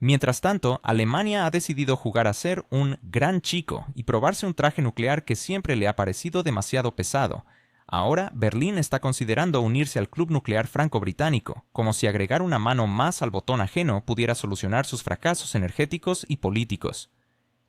Mientras tanto, Alemania ha decidido jugar a ser un gran chico y probarse un traje nuclear que siempre le ha parecido demasiado pesado. Ahora, Berlín está considerando unirse al club nuclear franco-británico, como si agregar una mano más al botón ajeno pudiera solucionar sus fracasos energéticos y políticos.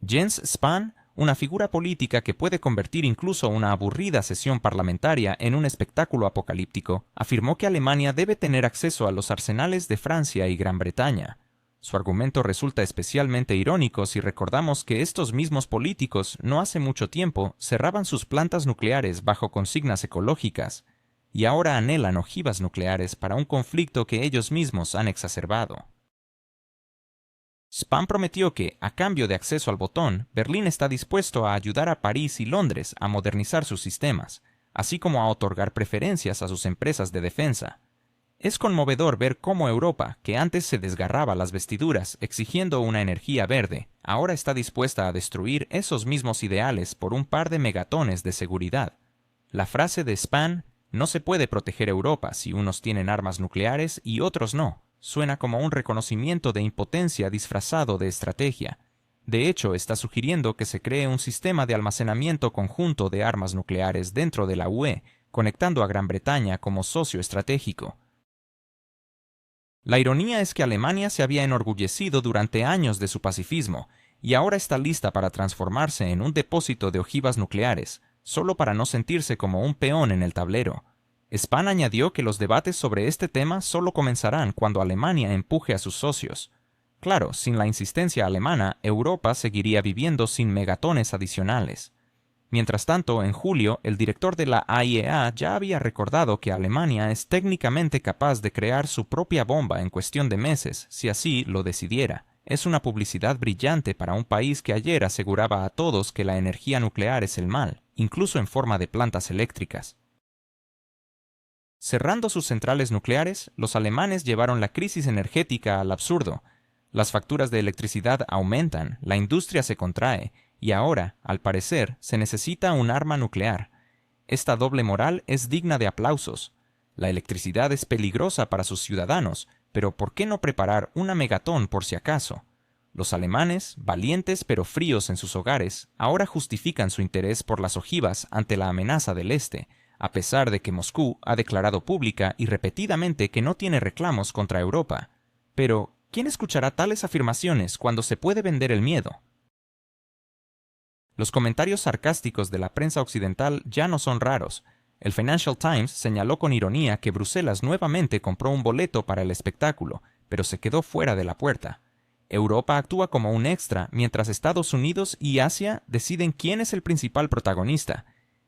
Jens Spahn, una figura política que puede convertir incluso una aburrida sesión parlamentaria en un espectáculo apocalíptico, afirmó que Alemania debe tener acceso a los arsenales de Francia y Gran Bretaña. Su argumento resulta especialmente irónico si recordamos que estos mismos políticos no hace mucho tiempo cerraban sus plantas nucleares bajo consignas ecológicas y ahora anhelan ojivas nucleares para un conflicto que ellos mismos han exacerbado. Spahn prometió que, a cambio de acceso al botón, Berlín está dispuesto a ayudar a París y Londres a modernizar sus sistemas, así como a otorgar preferencias a sus empresas de defensa. Es conmovedor ver cómo Europa, que antes se desgarraba las vestiduras exigiendo una energía verde, ahora está dispuesta a destruir esos mismos ideales por un par de megatones de seguridad. La frase de Spahn, No se puede proteger Europa si unos tienen armas nucleares y otros no. Suena como un reconocimiento de impotencia disfrazado de estrategia. De hecho, está sugiriendo que se cree un sistema de almacenamiento conjunto de armas nucleares dentro de la UE, conectando a Gran Bretaña como socio estratégico. La ironía es que Alemania se había enorgullecido durante años de su pacifismo, y ahora está lista para transformarse en un depósito de ojivas nucleares, solo para no sentirse como un peón en el tablero. Spahn añadió que los debates sobre este tema solo comenzarán cuando Alemania empuje a sus socios. Claro, sin la insistencia alemana, Europa seguiría viviendo sin megatones adicionales. Mientras tanto, en julio, el director de la AIEA ya había recordado que Alemania es técnicamente capaz de crear su propia bomba en cuestión de meses, si así lo decidiera. Es una publicidad brillante para un país que ayer aseguraba a todos que la energía nuclear es el mal, incluso en forma de plantas eléctricas. Cerrando sus centrales nucleares, los alemanes llevaron la crisis energética al absurdo. Las facturas de electricidad aumentan, la industria se contrae, y ahora, al parecer, se necesita un arma nuclear. Esta doble moral es digna de aplausos. La electricidad es peligrosa para sus ciudadanos, pero ¿por qué no preparar una megatón por si acaso? Los alemanes, valientes pero fríos en sus hogares, ahora justifican su interés por las ojivas ante la amenaza del Este, a pesar de que Moscú ha declarado pública y repetidamente que no tiene reclamos contra Europa. Pero, ¿quién escuchará tales afirmaciones cuando se puede vender el miedo? Los comentarios sarcásticos de la prensa occidental ya no son raros. El Financial Times señaló con ironía que Bruselas nuevamente compró un boleto para el espectáculo, pero se quedó fuera de la puerta. Europa actúa como un extra, mientras Estados Unidos y Asia deciden quién es el principal protagonista.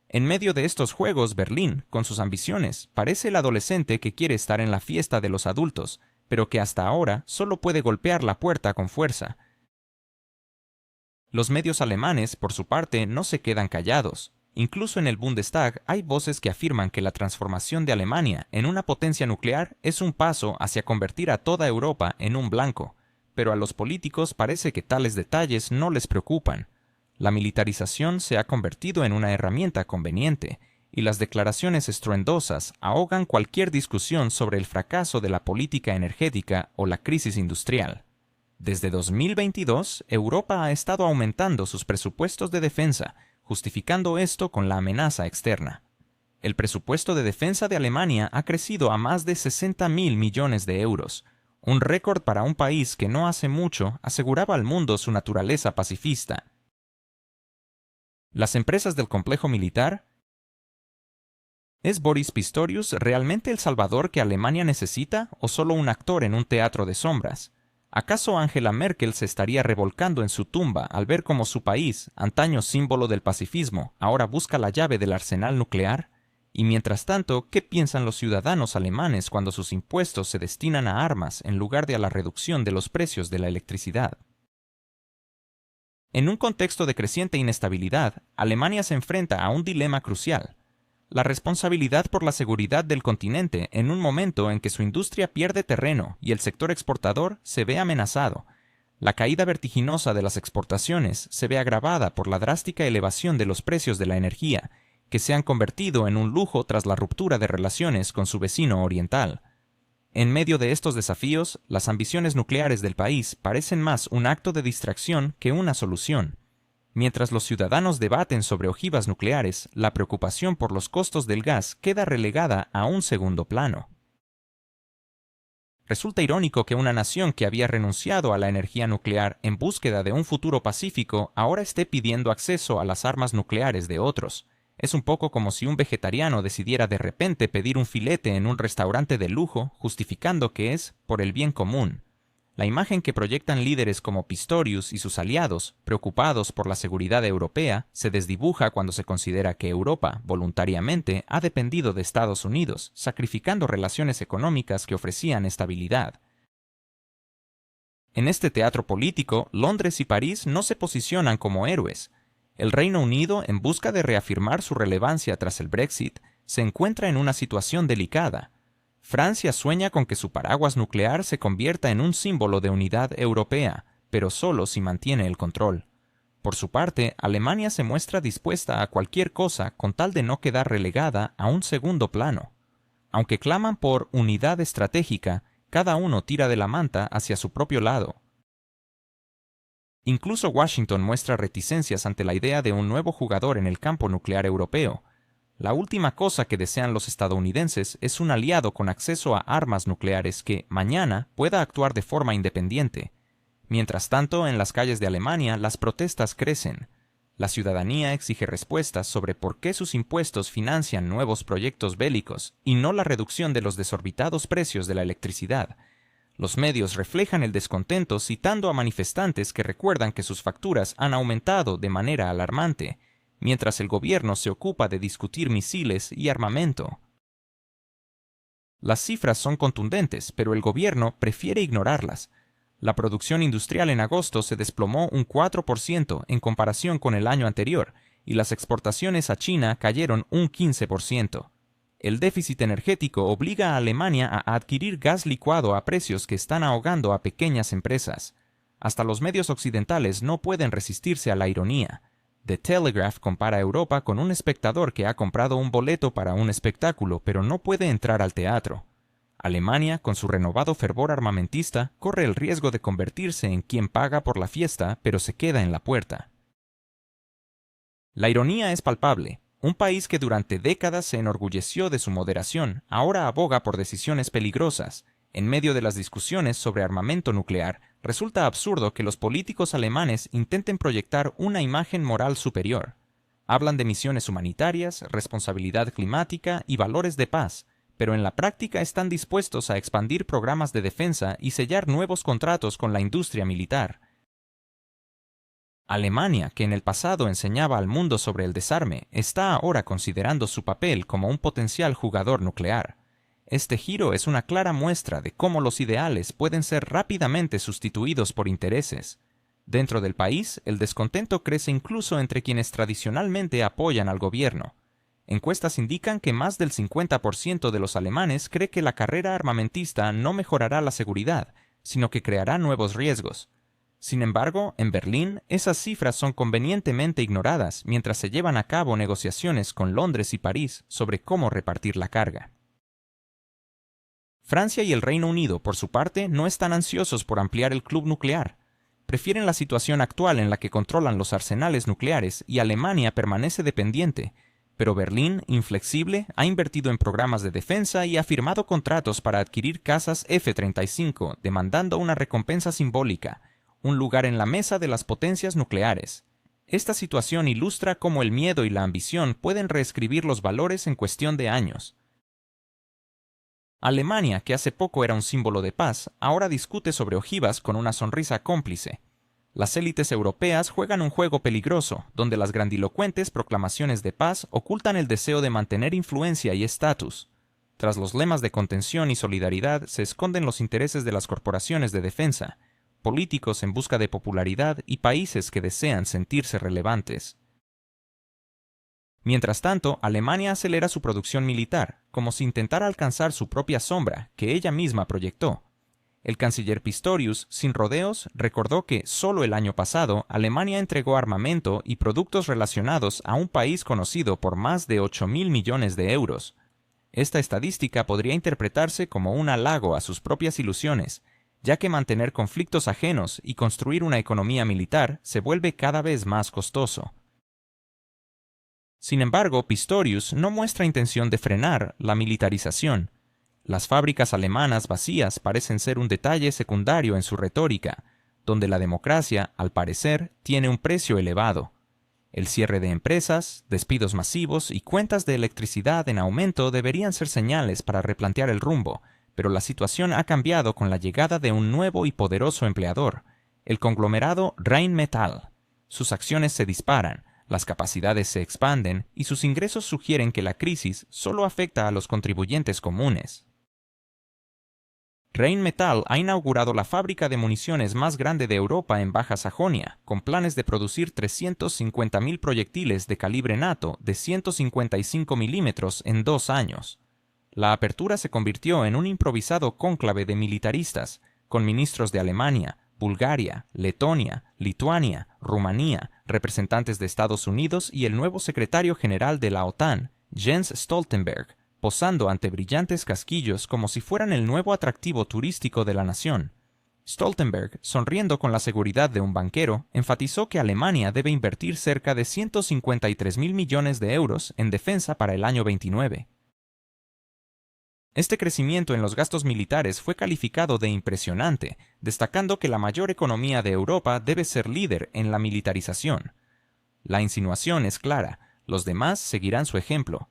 En medio de estos juegos, Berlín, con sus ambiciones, parece el adolescente que quiere estar en la fiesta de los adultos, pero que hasta ahora solo puede golpear la puerta con fuerza. Los medios alemanes, por su parte, no se quedan callados. Incluso en el Bundestag hay voces que afirman que la transformación de Alemania en una potencia nuclear es un paso hacia convertir a toda Europa en un blanco, pero a los políticos parece que tales detalles no les preocupan. La militarización se ha convertido en una herramienta conveniente, y las declaraciones estruendosas ahogan cualquier discusión sobre el fracaso de la política energética o la crisis industrial. Desde 2022, Europa ha estado aumentando sus presupuestos de defensa, justificando esto con la amenaza externa. El presupuesto de defensa de Alemania ha crecido a más de 60.000 millones de euros, un récord para un país que no hace mucho aseguraba al mundo su naturaleza pacifista. Las empresas del complejo militar. ¿Es Boris Pistorius realmente el salvador que Alemania necesita o solo un actor en un teatro de sombras? ¿Acaso Angela Merkel se estaría revolcando en su tumba al ver cómo su país, antaño símbolo del pacifismo, ahora busca la llave del arsenal nuclear? Y mientras tanto, ¿qué piensan los ciudadanos alemanes cuando sus impuestos se destinan a armas en lugar de a la reducción de los precios de la electricidad? En un contexto de creciente inestabilidad, Alemania se enfrenta a un dilema crucial: la responsabilidad por la seguridad del continente en un momento en que su industria pierde terreno y el sector exportador se ve amenazado. La caída vertiginosa de las exportaciones se ve agravada por la drástica elevación de los precios de la energía, que se han convertido en un lujo tras la ruptura de relaciones con su vecino oriental. En medio de estos desafíos, las ambiciones nucleares del país parecen más un acto de distracción que una solución. Mientras los ciudadanos debaten sobre ojivas nucleares, la preocupación por los costos del gas queda relegada a un segundo plano. Resulta irónico que una nación que había renunciado a la energía nuclear en búsqueda de un futuro pacífico ahora esté pidiendo acceso a las armas nucleares de otros. Es un poco como si un vegetariano decidiera de repente pedir un filete en un restaurante de lujo, justificando que es por el bien común. La imagen que proyectan líderes como Pistorius y sus aliados, preocupados por la seguridad europea, se desdibuja cuando se considera que Europa, voluntariamente, ha dependido de Estados Unidos, sacrificando relaciones económicas que ofrecían estabilidad. En este teatro político, Londres y París no se posicionan como héroes. El Reino Unido, en busca de reafirmar su relevancia tras el Brexit, se encuentra en una situación delicada. Francia sueña con que su paraguas nuclear se convierta en un símbolo de unidad europea, pero solo si mantiene el control. Por su parte, Alemania se muestra dispuesta a cualquier cosa con tal de no quedar relegada a un segundo plano. Aunque claman por unidad estratégica, cada uno tira de la manta hacia su propio lado. Incluso Washington muestra reticencias ante la idea de un nuevo jugador en el campo nuclear europeo. La última cosa que desean los estadounidenses es un aliado con acceso a armas nucleares que, mañana, pueda actuar de forma independiente. Mientras tanto, en las calles de Alemania las protestas crecen. La ciudadanía exige respuestas sobre por qué sus impuestos financian nuevos proyectos bélicos y no la reducción de los desorbitados precios de la electricidad. Los medios reflejan el descontento citando a manifestantes que recuerdan que sus facturas han aumentado de manera alarmante, mientras el gobierno se ocupa de discutir misiles y armamento. Las cifras son contundentes, pero el gobierno prefiere ignorarlas. La producción industrial en agosto se desplomó un 4% en comparación con el año anterior, y las exportaciones a China cayeron un 15%. El déficit energético obliga a Alemania a adquirir gas licuado a precios que están ahogando a pequeñas empresas. Hasta los medios occidentales no pueden resistirse a la ironía. The Telegraph compara a Europa con un espectador que ha comprado un boleto para un espectáculo pero no puede entrar al teatro. Alemania, con su renovado fervor armamentista, corre el riesgo de convertirse en quien paga por la fiesta pero se queda en la puerta. La ironía es palpable. Un país que durante décadas se enorgulleció de su moderación, ahora aboga por decisiones peligrosas. En medio de las discusiones sobre armamento nuclear, resulta absurdo que los políticos alemanes intenten proyectar una imagen moral superior. Hablan de misiones humanitarias, responsabilidad climática y valores de paz, pero en la práctica están dispuestos a expandir programas de defensa y sellar nuevos contratos con la industria militar. Alemania, que en el pasado enseñaba al mundo sobre el desarme, está ahora considerando su papel como un potencial jugador nuclear. Este giro es una clara muestra de cómo los ideales pueden ser rápidamente sustituidos por intereses. Dentro del país, el descontento crece incluso entre quienes tradicionalmente apoyan al gobierno. Encuestas indican que más del 50% de los alemanes cree que la carrera armamentista no mejorará la seguridad, sino que creará nuevos riesgos. Sin embargo, en Berlín, esas cifras son convenientemente ignoradas mientras se llevan a cabo negociaciones con Londres y París sobre cómo repartir la carga. Francia y el Reino Unido, por su parte, no están ansiosos por ampliar el club nuclear. Prefieren la situación actual en la que controlan los arsenales nucleares y Alemania permanece dependiente, pero Berlín, inflexible, ha invertido en programas de defensa y ha firmado contratos para adquirir cazas F-35, demandando una recompensa simbólica, un lugar en la mesa de las potencias nucleares. Esta situación ilustra cómo el miedo y la ambición pueden reescribir los valores en cuestión de años. Alemania, que hace poco era un símbolo de paz, ahora discute sobre ojivas con una sonrisa cómplice. Las élites europeas juegan un juego peligroso, donde las grandilocuentes proclamaciones de paz ocultan el deseo de mantener influencia y estatus. Tras los lemas de contención y solidaridad se esconden los intereses de las corporaciones de defensa, políticos en busca de popularidad y países que desean sentirse relevantes. Mientras tanto, Alemania acelera su producción militar, como si intentara alcanzar su propia sombra, que ella misma proyectó. El canciller Pistorius, sin rodeos, recordó que solo el año pasado Alemania entregó armamento y productos relacionados a un país conocido por más de 8.000 millones de euros. Esta estadística podría interpretarse como un halago a sus propias ilusiones, ya que mantener conflictos ajenos y construir una economía militar se vuelve cada vez más costoso. Sin embargo, Pistorius no muestra intención de frenar la militarización. Las fábricas alemanas vacías parecen ser un detalle secundario en su retórica, donde la democracia, al parecer, tiene un precio elevado. El cierre de empresas, despidos masivos y cuentas de electricidad en aumento deberían ser señales para replantear el rumbo, pero la situación ha cambiado con la llegada de un nuevo y poderoso empleador, el conglomerado Rheinmetall. Sus acciones se disparan, las capacidades se expanden y sus ingresos sugieren que la crisis solo afecta a los contribuyentes comunes. Rheinmetall ha inaugurado la fábrica de municiones más grande de Europa en Baja Sajonia, con planes de producir 350.000 proyectiles de calibre NATO de 155 milímetros en 2 años. La apertura se convirtió en un improvisado cónclave de militaristas, con ministros de Alemania, Bulgaria, Letonia, Lituania, Rumanía, representantes de Estados Unidos y el nuevo secretario general de la OTAN, Jens Stoltenberg, posando ante brillantes casquillos como si fueran el nuevo atractivo turístico de la nación. Stoltenberg, sonriendo con la seguridad de un banquero, enfatizó que Alemania debe invertir cerca de 153.000 millones de euros en defensa para el año 29. Este crecimiento en los gastos militares fue calificado de impresionante, destacando que la mayor economía de Europa debe ser líder en la militarización. La insinuación es clara, los demás seguirán su ejemplo.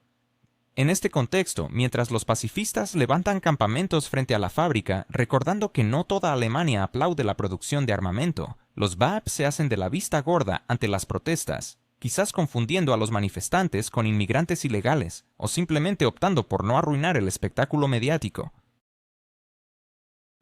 En este contexto, mientras los pacifistas levantan campamentos frente a la fábrica, recordando que no toda Alemania aplaude la producción de armamento, los BAP se hacen de la vista gorda ante las protestas, quizás confundiendo a los manifestantes con inmigrantes ilegales, o simplemente optando por no arruinar el espectáculo mediático.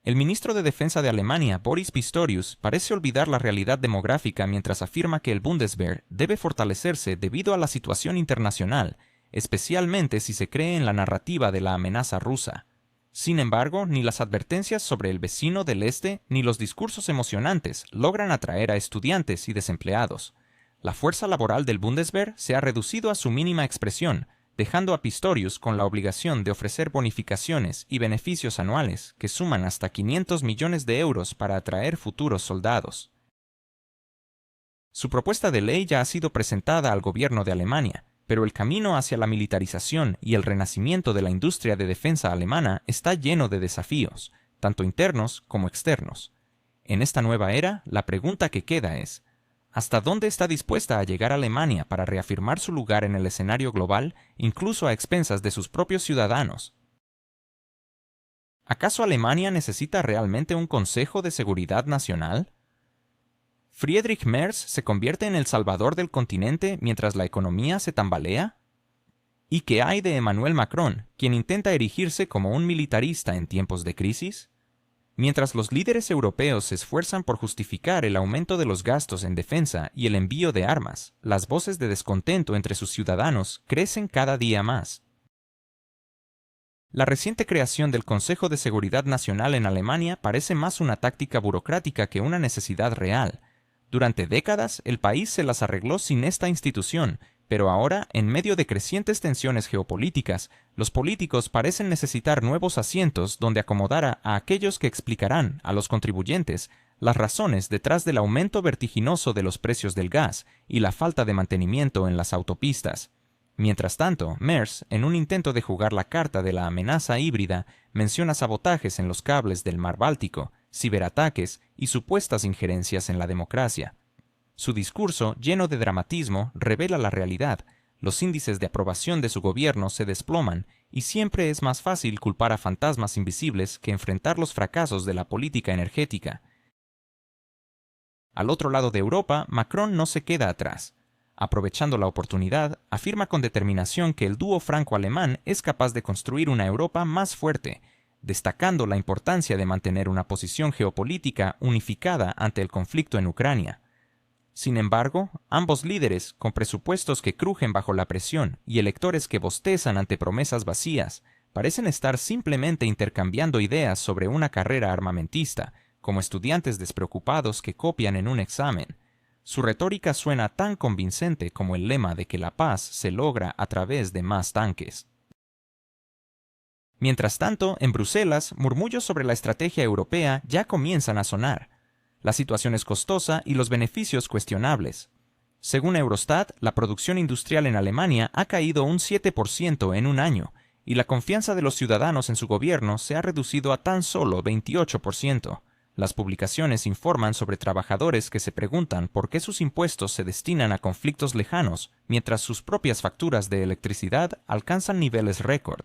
El ministro de Defensa de Alemania, Boris Pistorius, parece olvidar la realidad demográfica mientras afirma que el Bundeswehr debe fortalecerse debido a la situación internacional, especialmente si se cree en la narrativa de la amenaza rusa. Sin embargo, ni las advertencias sobre el vecino del este ni los discursos emocionantes logran atraer a estudiantes y desempleados. La fuerza laboral del Bundeswehr se ha reducido a su mínima expresión, dejando a Pistorius con la obligación de ofrecer bonificaciones y beneficios anuales que suman hasta 500 millones de euros para atraer futuros soldados. Su propuesta de ley ya ha sido presentada al gobierno de Alemania, pero el camino hacia la militarización y el renacimiento de la industria de defensa alemana está lleno de desafíos, tanto internos como externos. En esta nueva era, la pregunta que queda es: ¿hasta dónde está dispuesta a llegar Alemania para reafirmar su lugar en el escenario global, incluso a expensas de sus propios ciudadanos? ¿Acaso Alemania necesita realmente un Consejo de Seguridad Nacional? ¿Friedrich Merz se convierte en el salvador del continente mientras la economía se tambalea? ¿Y qué hay de Emmanuel Macron, quien intenta erigirse como un militarista en tiempos de crisis? Mientras los líderes europeos se esfuerzan por justificar el aumento de los gastos en defensa y el envío de armas, las voces de descontento entre sus ciudadanos crecen cada día más. La reciente creación del Consejo de Seguridad Nacional en Alemania parece más una táctica burocrática que una necesidad real. Durante décadas, el país se las arregló sin esta institución, pero ahora, en medio de crecientes tensiones geopolíticas, los políticos parecen necesitar nuevos asientos donde acomodar a aquellos que explicarán a los contribuyentes las razones detrás del aumento vertiginoso de los precios del gas y la falta de mantenimiento en las autopistas. Mientras tanto, Merz, en un intento de jugar la carta de la amenaza híbrida, menciona sabotajes en los cables del Mar Báltico, ciberataques y supuestas injerencias en la democracia. Su discurso, lleno de dramatismo, revela la realidad. Los índices de aprobación de su gobierno se desploman y siempre es más fácil culpar a fantasmas invisibles que enfrentar los fracasos de la política energética. Al otro lado de Europa, Macron no se queda atrás. Aprovechando la oportunidad, afirma con determinación que el dúo franco-alemán es capaz de construir una Europa más fuerte, destacando la importancia de mantener una posición geopolítica unificada ante el conflicto en Ucrania. Sin embargo, ambos líderes, con presupuestos que crujen bajo la presión y electores que bostezan ante promesas vacías, parecen estar simplemente intercambiando ideas sobre una carrera armamentista, como estudiantes despreocupados que copian en un examen. Su retórica suena tan convincente como el lema de que la paz se logra a través de más tanques. Mientras tanto, en Bruselas, murmullos sobre la estrategia europea ya comienzan a sonar. La situación es costosa y los beneficios cuestionables. Según Eurostat, la producción industrial en Alemania ha caído un 7% en un año, y la confianza de los ciudadanos en su gobierno se ha reducido a tan solo 28%. Las publicaciones informan sobre trabajadores que se preguntan por qué sus impuestos se destinan a conflictos lejanos, mientras sus propias facturas de electricidad alcanzan niveles récord.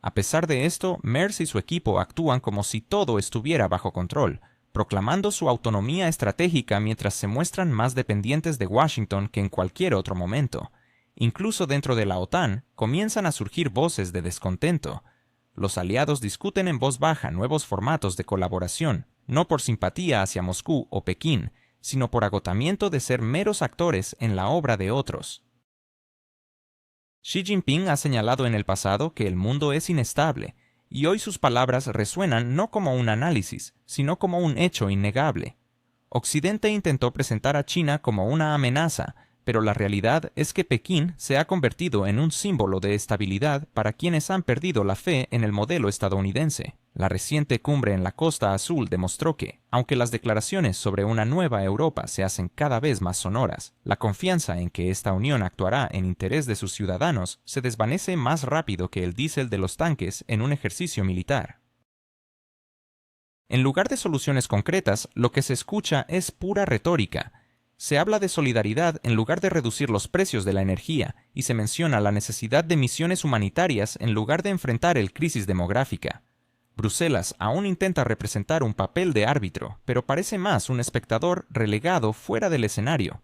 A pesar de esto, Merz y su equipo actúan como si todo estuviera bajo control, proclamando su autonomía estratégica mientras se muestran más dependientes de Washington que en cualquier otro momento. Incluso dentro de la OTAN comienzan a surgir voces de descontento. Los aliados discuten en voz baja nuevos formatos de colaboración, no por simpatía hacia Moscú o Pekín, sino por agotamiento de ser meros actores en la obra de otros. Xi Jinping ha señalado en el pasado que el mundo es inestable, y hoy sus palabras resuenan no como un análisis, sino como un hecho innegable. Occidente intentó presentar a China como una amenaza, pero la realidad es que Pekín se ha convertido en un símbolo de estabilidad para quienes han perdido la fe en el modelo estadounidense. La reciente cumbre en la Costa Azul demostró que, aunque las declaraciones sobre una nueva Europa se hacen cada vez más sonoras, la confianza en que esta unión actuará en interés de sus ciudadanos se desvanece más rápido que el diésel de los tanques en un ejercicio militar. En lugar de soluciones concretas, lo que se escucha es pura retórica. Se habla de solidaridad en lugar de reducir los precios de la energía, y se menciona la necesidad de misiones humanitarias en lugar de enfrentar el crisis demográfica. Bruselas aún intenta representar un papel de árbitro, pero parece más un espectador relegado fuera del escenario.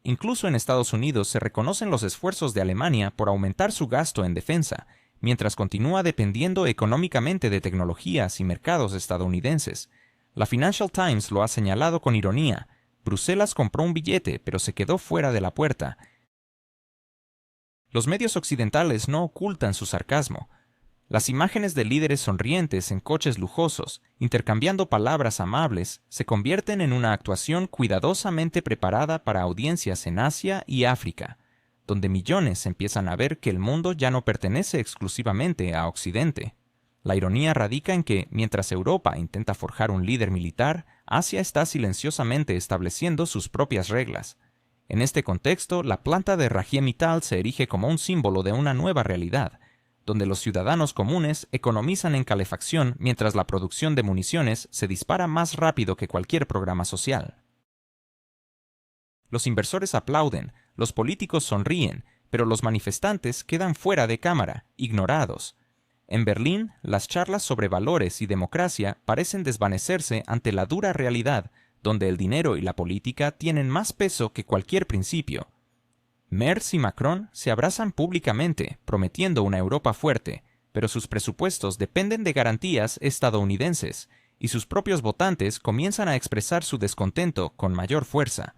Incluso en Estados Unidos se reconocen los esfuerzos de Alemania por aumentar su gasto en defensa, mientras continúa dependiendo económicamente de tecnologías y mercados estadounidenses. La Financial Times lo ha señalado con ironía. Bruselas compró un billete, pero se quedó fuera de la puerta. Los medios occidentales no ocultan su sarcasmo. Las imágenes de líderes sonrientes en coches lujosos, intercambiando palabras amables, se convierten en una actuación cuidadosamente preparada para audiencias en Asia y África, donde millones empiezan a ver que el mundo ya no pertenece exclusivamente a Occidente. La ironía radica en que, mientras Europa intenta forjar un líder militar, Asia está silenciosamente estableciendo sus propias reglas. En este contexto, la planta de Rajyamital se erige como un símbolo de una nueva realidad, donde los ciudadanos comunes economizan en calefacción mientras la producción de municiones se dispara más rápido que cualquier programa social. Los inversores aplauden, los políticos sonríen, pero los manifestantes quedan fuera de cámara, ignorados. En Berlín, las charlas sobre valores y democracia parecen desvanecerse ante la dura realidad, donde el dinero y la política tienen más peso que cualquier principio. Merz y Macron se abrazan públicamente, prometiendo una Europa fuerte, pero sus presupuestos dependen de garantías estadounidenses, y sus propios votantes comienzan a expresar su descontento con mayor fuerza.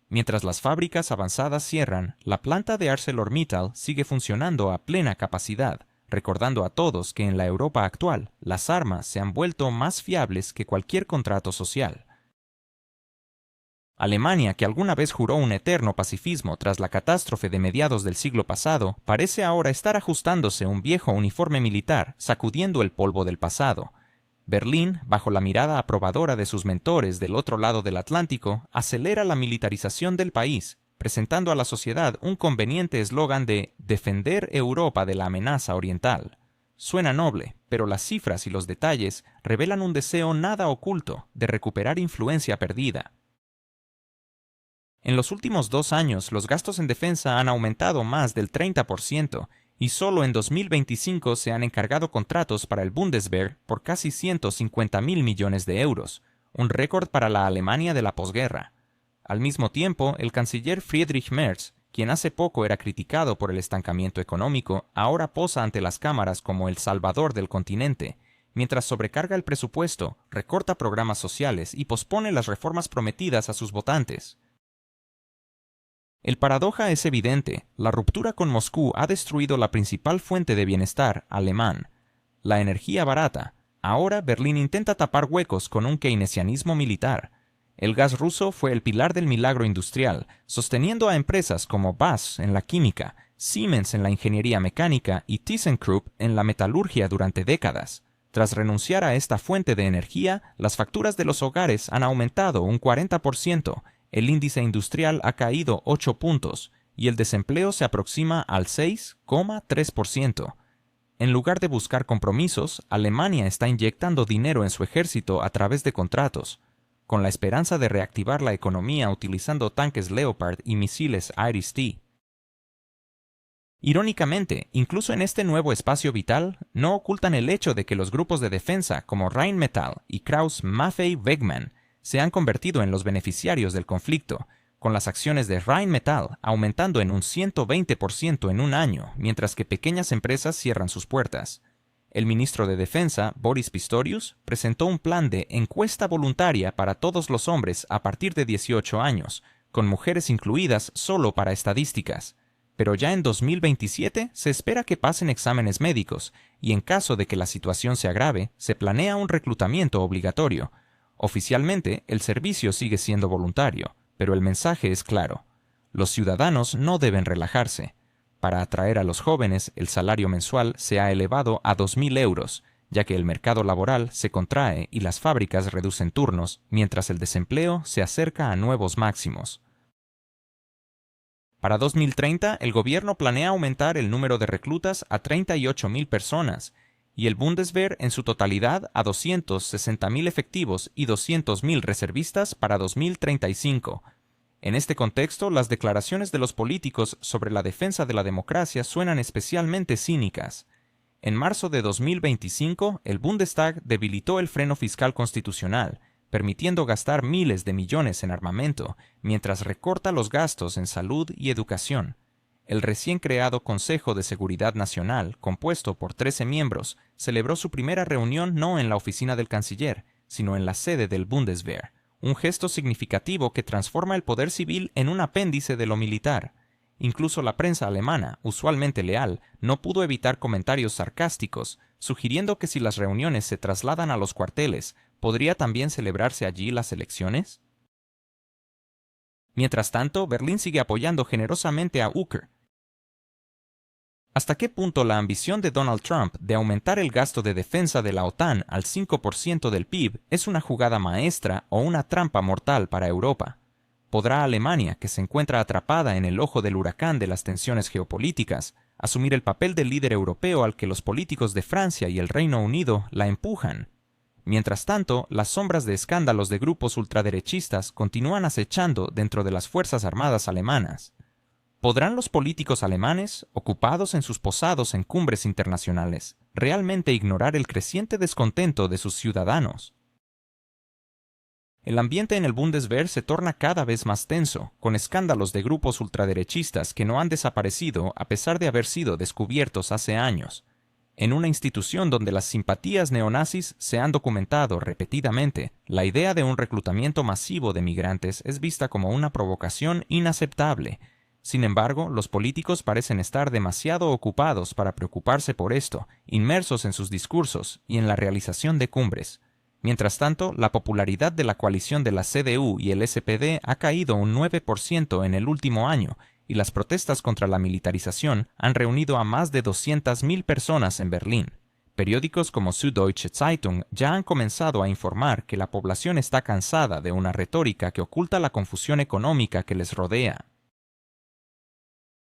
Mientras las fábricas avanzadas cierran, la planta de ArcelorMittal sigue funcionando a plena capacidad, recordando a todos que en la Europa actual, las armas se han vuelto más fiables que cualquier contrato social. Alemania, que alguna vez juró un eterno pacifismo tras la catástrofe de mediados del siglo pasado, parece ahora estar ajustándose un viejo uniforme militar, sacudiendo el polvo del pasado. Berlín, bajo la mirada aprobadora de sus mentores del otro lado del Atlántico, acelera la militarización del país, presentando a la sociedad un conveniente eslogan de «defender Europa de la amenaza oriental». Suena noble, pero las cifras y los detalles revelan un deseo nada oculto de recuperar influencia perdida. En los últimos 2 años, los gastos en defensa han aumentado más del 30%, y solo en 2025 se han encargado contratos para el Bundeswehr por casi 150.000 millones de euros, un récord para la Alemania de la posguerra. Al mismo tiempo, el canciller Friedrich Merz, quien hace poco era criticado por el estancamiento económico, ahora posa ante las cámaras como el salvador del continente, mientras sobrecarga el presupuesto, recorta programas sociales y pospone las reformas prometidas a sus votantes. El paradoja es evidente, la ruptura con Moscú ha destruido la principal fuente de bienestar alemán, la energía barata. Ahora Berlín intenta tapar huecos con un keynesianismo militar. El gas ruso fue el pilar del milagro industrial, sosteniendo a empresas como BASF en la química, Siemens en la ingeniería mecánica y ThyssenKrupp en la metalurgia durante décadas. Tras renunciar a esta fuente de energía, las facturas de los hogares han aumentado un 40%, el índice industrial ha caído 8 puntos y el desempleo se aproxima al 6,3%. En lugar de buscar compromisos, Alemania está inyectando dinero en su ejército a través de contratos, con la esperanza de reactivar la economía utilizando tanques Leopard y misiles Iris-T. Irónicamente, incluso en este nuevo espacio vital, no ocultan el hecho de que los grupos de defensa como Rheinmetall y Krauss-Maffei-Wegmann se han convertido en los beneficiarios del conflicto, con las acciones de Rheinmetall aumentando en un 120% en un año, mientras que pequeñas empresas cierran sus puertas. El ministro de Defensa, Boris Pistorius, presentó un plan de encuesta voluntaria para todos los hombres a partir de 18 años, con mujeres incluidas solo para estadísticas. Pero ya en 2027 se espera que pasen exámenes médicos, y en caso de que la situación se agrave, se planea un reclutamiento obligatorio. Oficialmente, el servicio sigue siendo voluntario, pero el mensaje es claro. Los ciudadanos no deben relajarse. Para atraer a los jóvenes, el salario mensual se ha elevado a 2.000 euros, ya que el mercado laboral se contrae y las fábricas reducen turnos, mientras el desempleo se acerca a nuevos máximos. Para 2030, el gobierno planea aumentar el número de reclutas a 38.000 personas y el Bundeswehr en su totalidad a 260.000 efectivos y 200.000 reservistas para 2035. En este contexto, las declaraciones de los políticos sobre la defensa de la democracia suenan especialmente cínicas. En marzo de 2025, el Bundestag debilitó el freno fiscal constitucional, permitiendo gastar miles de millones en armamento, mientras recorta los gastos en salud y educación. El recién creado Consejo de Seguridad Nacional, compuesto por 13 miembros, celebró su primera reunión no en la oficina del canciller, sino en la sede del Bundeswehr, un gesto significativo que transforma el poder civil en un apéndice de lo militar. Incluso la prensa alemana, usualmente leal, no pudo evitar comentarios sarcásticos, sugiriendo que si las reuniones se trasladan a los cuarteles, ¿podría también celebrarse allí las elecciones? Mientras tanto, Berlín sigue apoyando generosamente a Ucker. ¿Hasta qué punto la ambición de Donald Trump de aumentar el gasto de defensa de la OTAN al 5% del PIB es una jugada maestra o una trampa mortal para Europa? ¿Podrá Alemania, que se encuentra atrapada en el ojo del huracán de las tensiones geopolíticas, asumir el papel del líder europeo al que los políticos de Francia y el Reino Unido la empujan? Mientras tanto, las sombras de escándalos de grupos ultraderechistas continúan acechando dentro de las Fuerzas Armadas alemanas. ¿Podrán los políticos alemanes, ocupados en sus posados en cumbres internacionales, realmente ignorar el creciente descontento de sus ciudadanos? El ambiente en el Bundeswehr se torna cada vez más tenso, con escándalos de grupos ultraderechistas que no han desaparecido a pesar de haber sido descubiertos hace años. En una institución donde las simpatías neonazis se han documentado repetidamente, la idea de un reclutamiento masivo de migrantes es vista como una provocación inaceptable. Sin embargo, los políticos parecen estar demasiado ocupados para preocuparse por esto, inmersos en sus discursos y en la realización de cumbres. Mientras tanto, la popularidad de la coalición de la CDU y el SPD ha caído un 9% en el último año, y las protestas contra la militarización han reunido a más de 200.000 personas en Berlín. Periódicos como Süddeutsche Zeitung ya han comenzado a informar que la población está cansada de una retórica que oculta la confusión económica que les rodea.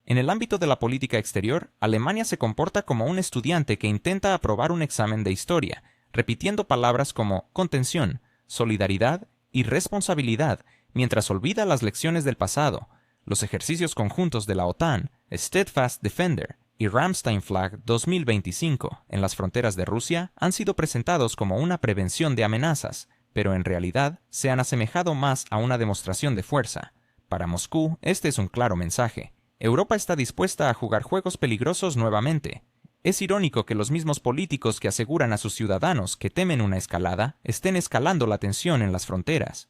En el ámbito de la política exterior, Alemania se comporta como un estudiante que intenta aprobar un examen de historia, repitiendo palabras como contención, solidaridad y responsabilidad, mientras olvida las lecciones del pasado. Los ejercicios conjuntos de la OTAN, Steadfast Defender y Ramstein Flag 2025 en las fronteras de Rusia han sido presentados como una prevención de amenazas, pero en realidad se han asemejado más a una demostración de fuerza. Para Moscú, este es un claro mensaje. Europa está dispuesta a jugar juegos peligrosos nuevamente. Es irónico que los mismos políticos que aseguran a sus ciudadanos que temen una escalada estén escalando la tensión en las fronteras.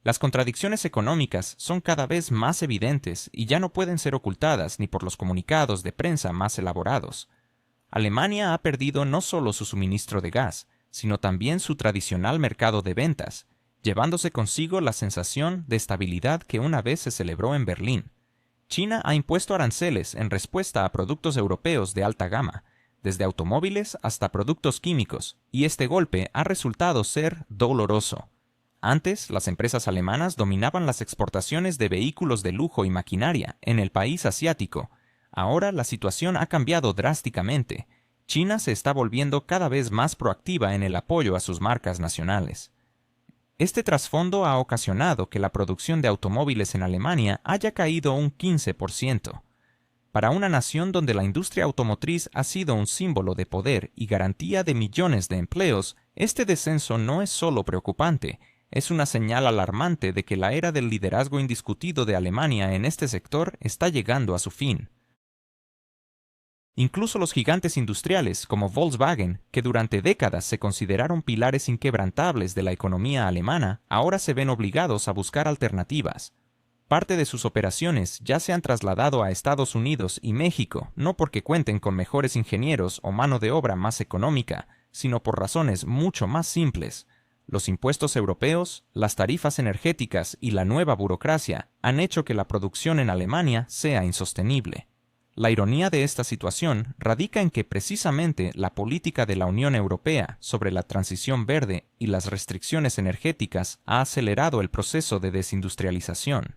Las contradicciones económicas son cada vez más evidentes y ya no pueden ser ocultadas ni por los comunicados de prensa más elaborados. Alemania ha perdido no solo su suministro de gas, sino también su tradicional mercado de ventas, llevándose consigo la sensación de estabilidad que una vez se celebró en Berlín. China ha impuesto aranceles en respuesta a productos europeos de alta gama, desde automóviles hasta productos químicos, y este golpe ha resultado ser doloroso. Antes, las empresas alemanas dominaban las exportaciones de vehículos de lujo y maquinaria en el país asiático. Ahora la situación ha cambiado drásticamente. China se está volviendo cada vez más proactiva en el apoyo a sus marcas nacionales. Este trasfondo ha ocasionado que la producción de automóviles en Alemania haya caído un 15%. Para una nación donde la industria automotriz ha sido un símbolo de poder y garantía de millones de empleos, este descenso no es solo preocupante, es una señal alarmante de que la era del liderazgo indiscutido de Alemania en este sector está llegando a su fin. Incluso los gigantes industriales, como Volkswagen, que durante décadas se consideraron pilares inquebrantables de la economía alemana, ahora se ven obligados a buscar alternativas. Parte de sus operaciones ya se han trasladado a Estados Unidos y México, no porque cuenten con mejores ingenieros o mano de obra más económica, sino por razones mucho más simples. Los impuestos europeos, las tarifas energéticas y la nueva burocracia han hecho que la producción en Alemania sea insostenible. La ironía de esta situación radica en que precisamente la política de la Unión Europea sobre la transición verde y las restricciones energéticas ha acelerado el proceso de desindustrialización.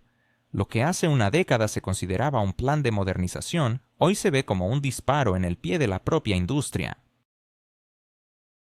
Lo que hace una década se consideraba un plan de modernización, hoy se ve como un disparo en el pie de la propia industria.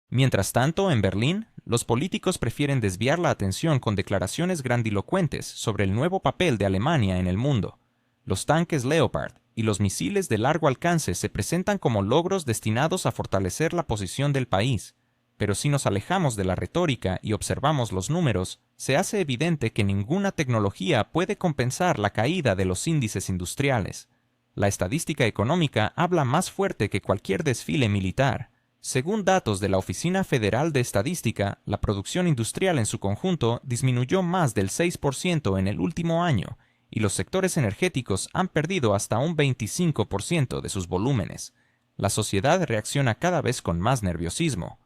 Mientras tanto, en Berlín, los políticos prefieren desviar la atención con declaraciones grandilocuentes sobre el nuevo papel de Alemania en el mundo. Los tanques Leopard y los misiles de largo alcance se presentan como logros destinados a fortalecer la posición del país. Pero si nos alejamos de la retórica y observamos los números, se hace evidente que ninguna tecnología puede compensar la caída de los índices industriales. La estadística económica habla más fuerte que cualquier desfile militar. Según datos de la Oficina Federal de Estadística, la producción industrial en su conjunto disminuyó más del 6% en el último año, y los sectores energéticos han perdido hasta un 25% de sus volúmenes. La sociedad reacciona cada vez con más nerviosismo.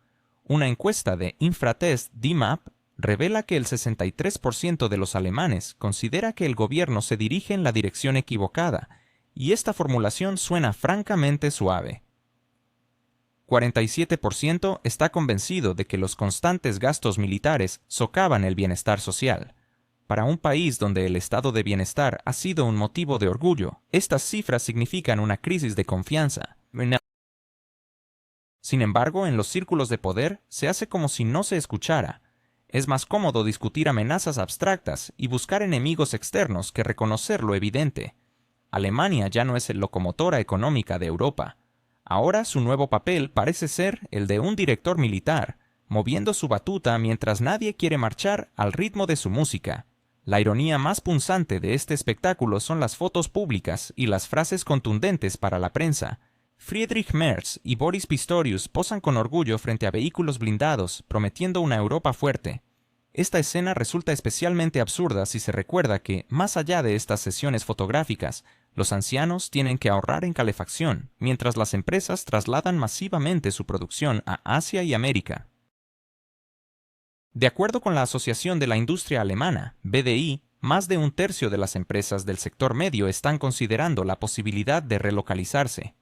Una encuesta de Infratest DIMAP revela que el 63% de los alemanes considera que el gobierno se dirige en la dirección equivocada, y esta formulación suena francamente suave. 47% está convencido de que los constantes gastos militares socavan el bienestar social. Para un país donde el estado de bienestar ha sido un motivo de orgullo, estas cifras significan una crisis de confianza. Sin embargo, en los círculos de poder se hace como si no se escuchara. Es más cómodo discutir amenazas abstractas y buscar enemigos externos que reconocer lo evidente. Alemania ya no es la locomotora económica de Europa. Ahora su nuevo papel parece ser el de un director militar, moviendo su batuta mientras nadie quiere marchar al ritmo de su música. La ironía más punzante de este espectáculo son las fotos públicas y las frases contundentes para la prensa. Friedrich Merz y Boris Pistorius posan con orgullo frente a vehículos blindados, prometiendo una Europa fuerte. Esta escena resulta especialmente absurda si se recuerda que, más allá de estas sesiones fotográficas, los ancianos tienen que ahorrar en calefacción, mientras las empresas trasladan masivamente su producción a Asia y América. De acuerdo con la Asociación de la Industria Alemana, BDI, más de un tercio de las empresas del sector medio están considerando la posibilidad de relocalizarse.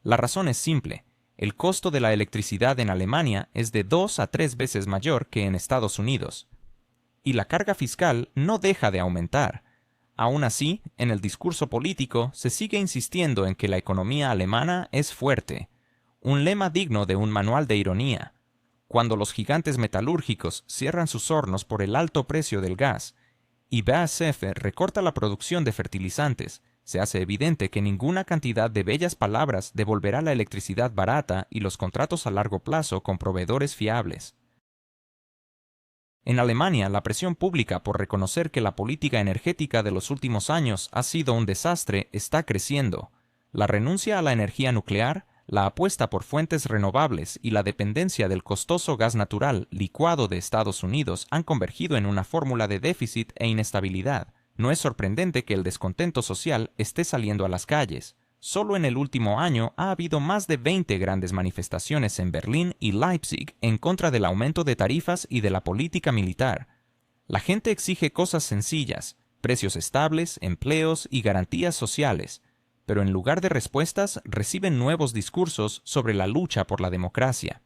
La razón es simple. El costo de la electricidad en Alemania es de 2 a 3 veces mayor que en Estados Unidos. Y la carga fiscal no deja de aumentar. Aún así, en el discurso político se sigue insistiendo en que la economía alemana es fuerte, un lema digno de un manual de ironía. Cuando los gigantes metalúrgicos cierran sus hornos por el alto precio del gas y BASF recorta la producción de fertilizantes, se hace evidente que ninguna cantidad de bellas palabras devolverá la electricidad barata y los contratos a largo plazo con proveedores fiables. En Alemania, la presión pública por reconocer que la política energética de los últimos años ha sido un desastre está creciendo. La renuncia a la energía nuclear, la apuesta por fuentes renovables y la dependencia del costoso gas natural licuado de Estados Unidos han convergido en una fórmula de déficit e inestabilidad. No es sorprendente que el descontento social esté saliendo a las calles. Solo en el último año ha habido más de 20 grandes manifestaciones en Berlín y Leipzig en contra del aumento de tarifas y de la política militar. La gente exige cosas sencillas, precios estables, empleos y garantías sociales, pero en lugar de respuestas reciben nuevos discursos sobre la lucha por la democracia.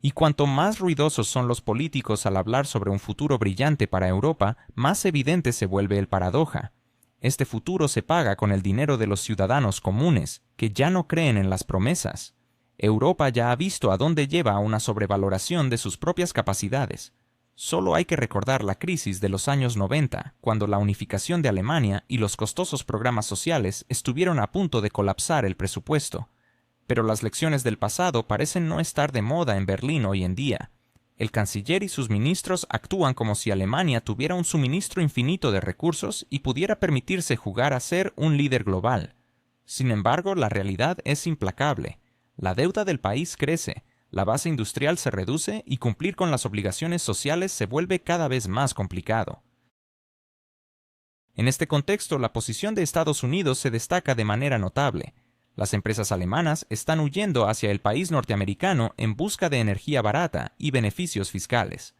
Y cuanto más ruidosos son los políticos al hablar sobre un futuro brillante para Europa, más evidente se vuelve el paradoja. Este futuro se paga con el dinero de los ciudadanos comunes, que ya no creen en las promesas. Europa ya ha visto a dónde lleva una sobrevaloración de sus propias capacidades. Solo hay que recordar la crisis de los años 90, cuando la unificación de Alemania y los costosos programas sociales estuvieron a punto de colapsar el presupuesto. Pero las lecciones del pasado parecen no estar de moda en Berlín hoy en día. El canciller y sus ministros actúan como si Alemania tuviera un suministro infinito de recursos y pudiera permitirse jugar a ser un líder global. Sin embargo, la realidad es implacable. La deuda del país crece, la base industrial se reduce y cumplir con las obligaciones sociales se vuelve cada vez más complicado. En este contexto, la posición de Estados Unidos se destaca de manera notable. Las empresas alemanas están huyendo hacia el país norteamericano en busca de energía barata y beneficios fiscales.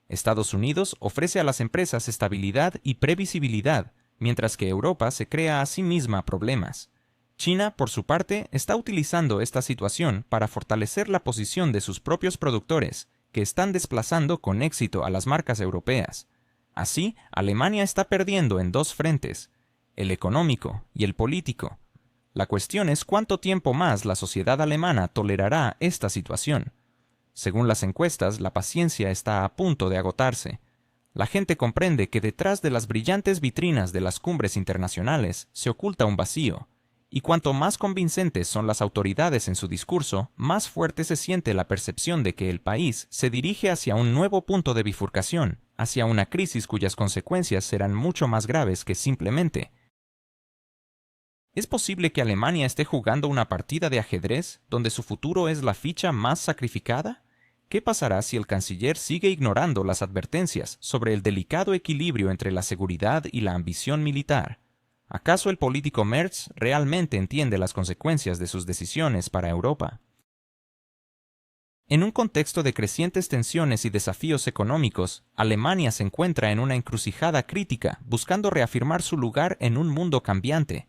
Estados Unidos ofrece a las empresas estabilidad y previsibilidad, mientras que Europa se crea a sí misma problemas. China, por su parte, está utilizando esta situación para fortalecer la posición de sus propios productores, que están desplazando con éxito a las marcas europeas. Así, Alemania está perdiendo en dos frentes, el económico y el político. La cuestión es cuánto tiempo más la sociedad alemana tolerará esta situación. Según las encuestas, la paciencia está a punto de agotarse. La gente comprende que detrás de las brillantes vitrinas de las cumbres internacionales se oculta un vacío, y cuanto más convincentes son las autoridades en su discurso, más fuerte se siente la percepción de que el país se dirige hacia un nuevo punto de bifurcación, hacia una crisis cuyas consecuencias serán mucho más graves que simplemente. ¿Es posible que Alemania esté jugando una partida de ajedrez donde su futuro es la ficha más sacrificada? ¿Qué pasará si el canciller sigue ignorando las advertencias sobre el delicado equilibrio entre la seguridad y la ambición militar? ¿Acaso el político Merz realmente entiende las consecuencias de sus decisiones para Europa? En un contexto de crecientes tensiones y desafíos económicos, Alemania se encuentra en una encrucijada crítica, buscando reafirmar su lugar en un mundo cambiante.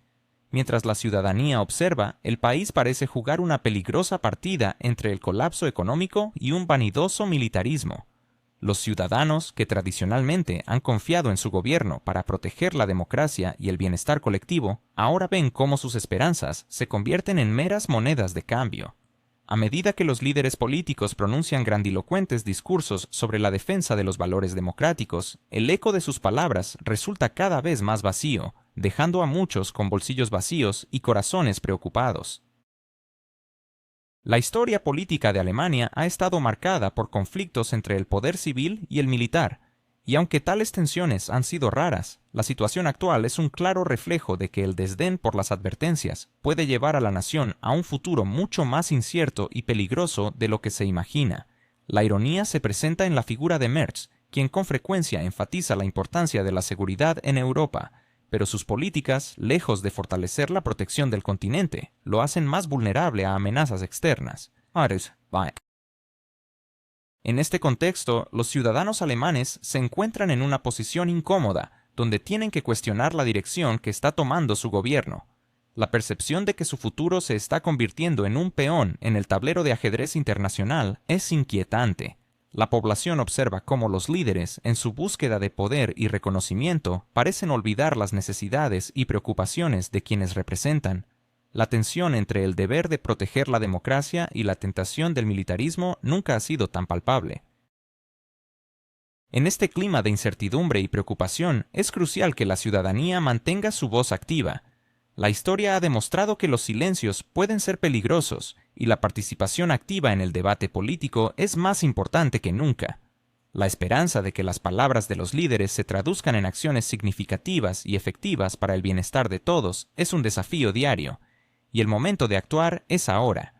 Mientras la ciudadanía observa, el país parece jugar una peligrosa partida entre el colapso económico y un vanidoso militarismo. Los ciudadanos, que tradicionalmente han confiado en su gobierno para proteger la democracia y el bienestar colectivo, ahora ven cómo sus esperanzas se convierten en meras monedas de cambio. A medida que los líderes políticos pronuncian grandilocuentes discursos sobre la defensa de los valores democráticos, el eco de sus palabras resulta cada vez más vacío, dejando a muchos con bolsillos vacíos y corazones preocupados. La historia política de Alemania ha estado marcada por conflictos entre el poder civil y el militar, y aunque tales tensiones han sido raras, la situación actual es un claro reflejo de que el desdén por las advertencias puede llevar a la nación a un futuro mucho más incierto y peligroso de lo que se imagina. La ironía se presenta en la figura de Merz, quien con frecuencia enfatiza la importancia de la seguridad en Europa, pero sus políticas, lejos de fortalecer la protección del continente, lo hacen más vulnerable a amenazas externas. En este contexto, los ciudadanos alemanes se encuentran en una posición incómoda, donde tienen que cuestionar la dirección que está tomando su gobierno. La percepción de que su futuro se está convirtiendo en un peón en el tablero de ajedrez internacional es inquietante. La población observa cómo los líderes, en su búsqueda de poder y reconocimiento, parecen olvidar las necesidades y preocupaciones de quienes representan. La tensión entre el deber de proteger la democracia y la tentación del militarismo nunca ha sido tan palpable. En este clima de incertidumbre y preocupación, es crucial que la ciudadanía mantenga su voz activa. La historia ha demostrado que los silencios pueden ser peligrosos y la participación activa en el debate político es más importante que nunca. La esperanza de que las palabras de los líderes se traduzcan en acciones significativas y efectivas para el bienestar de todos es un desafío diario, y el momento de actuar es ahora.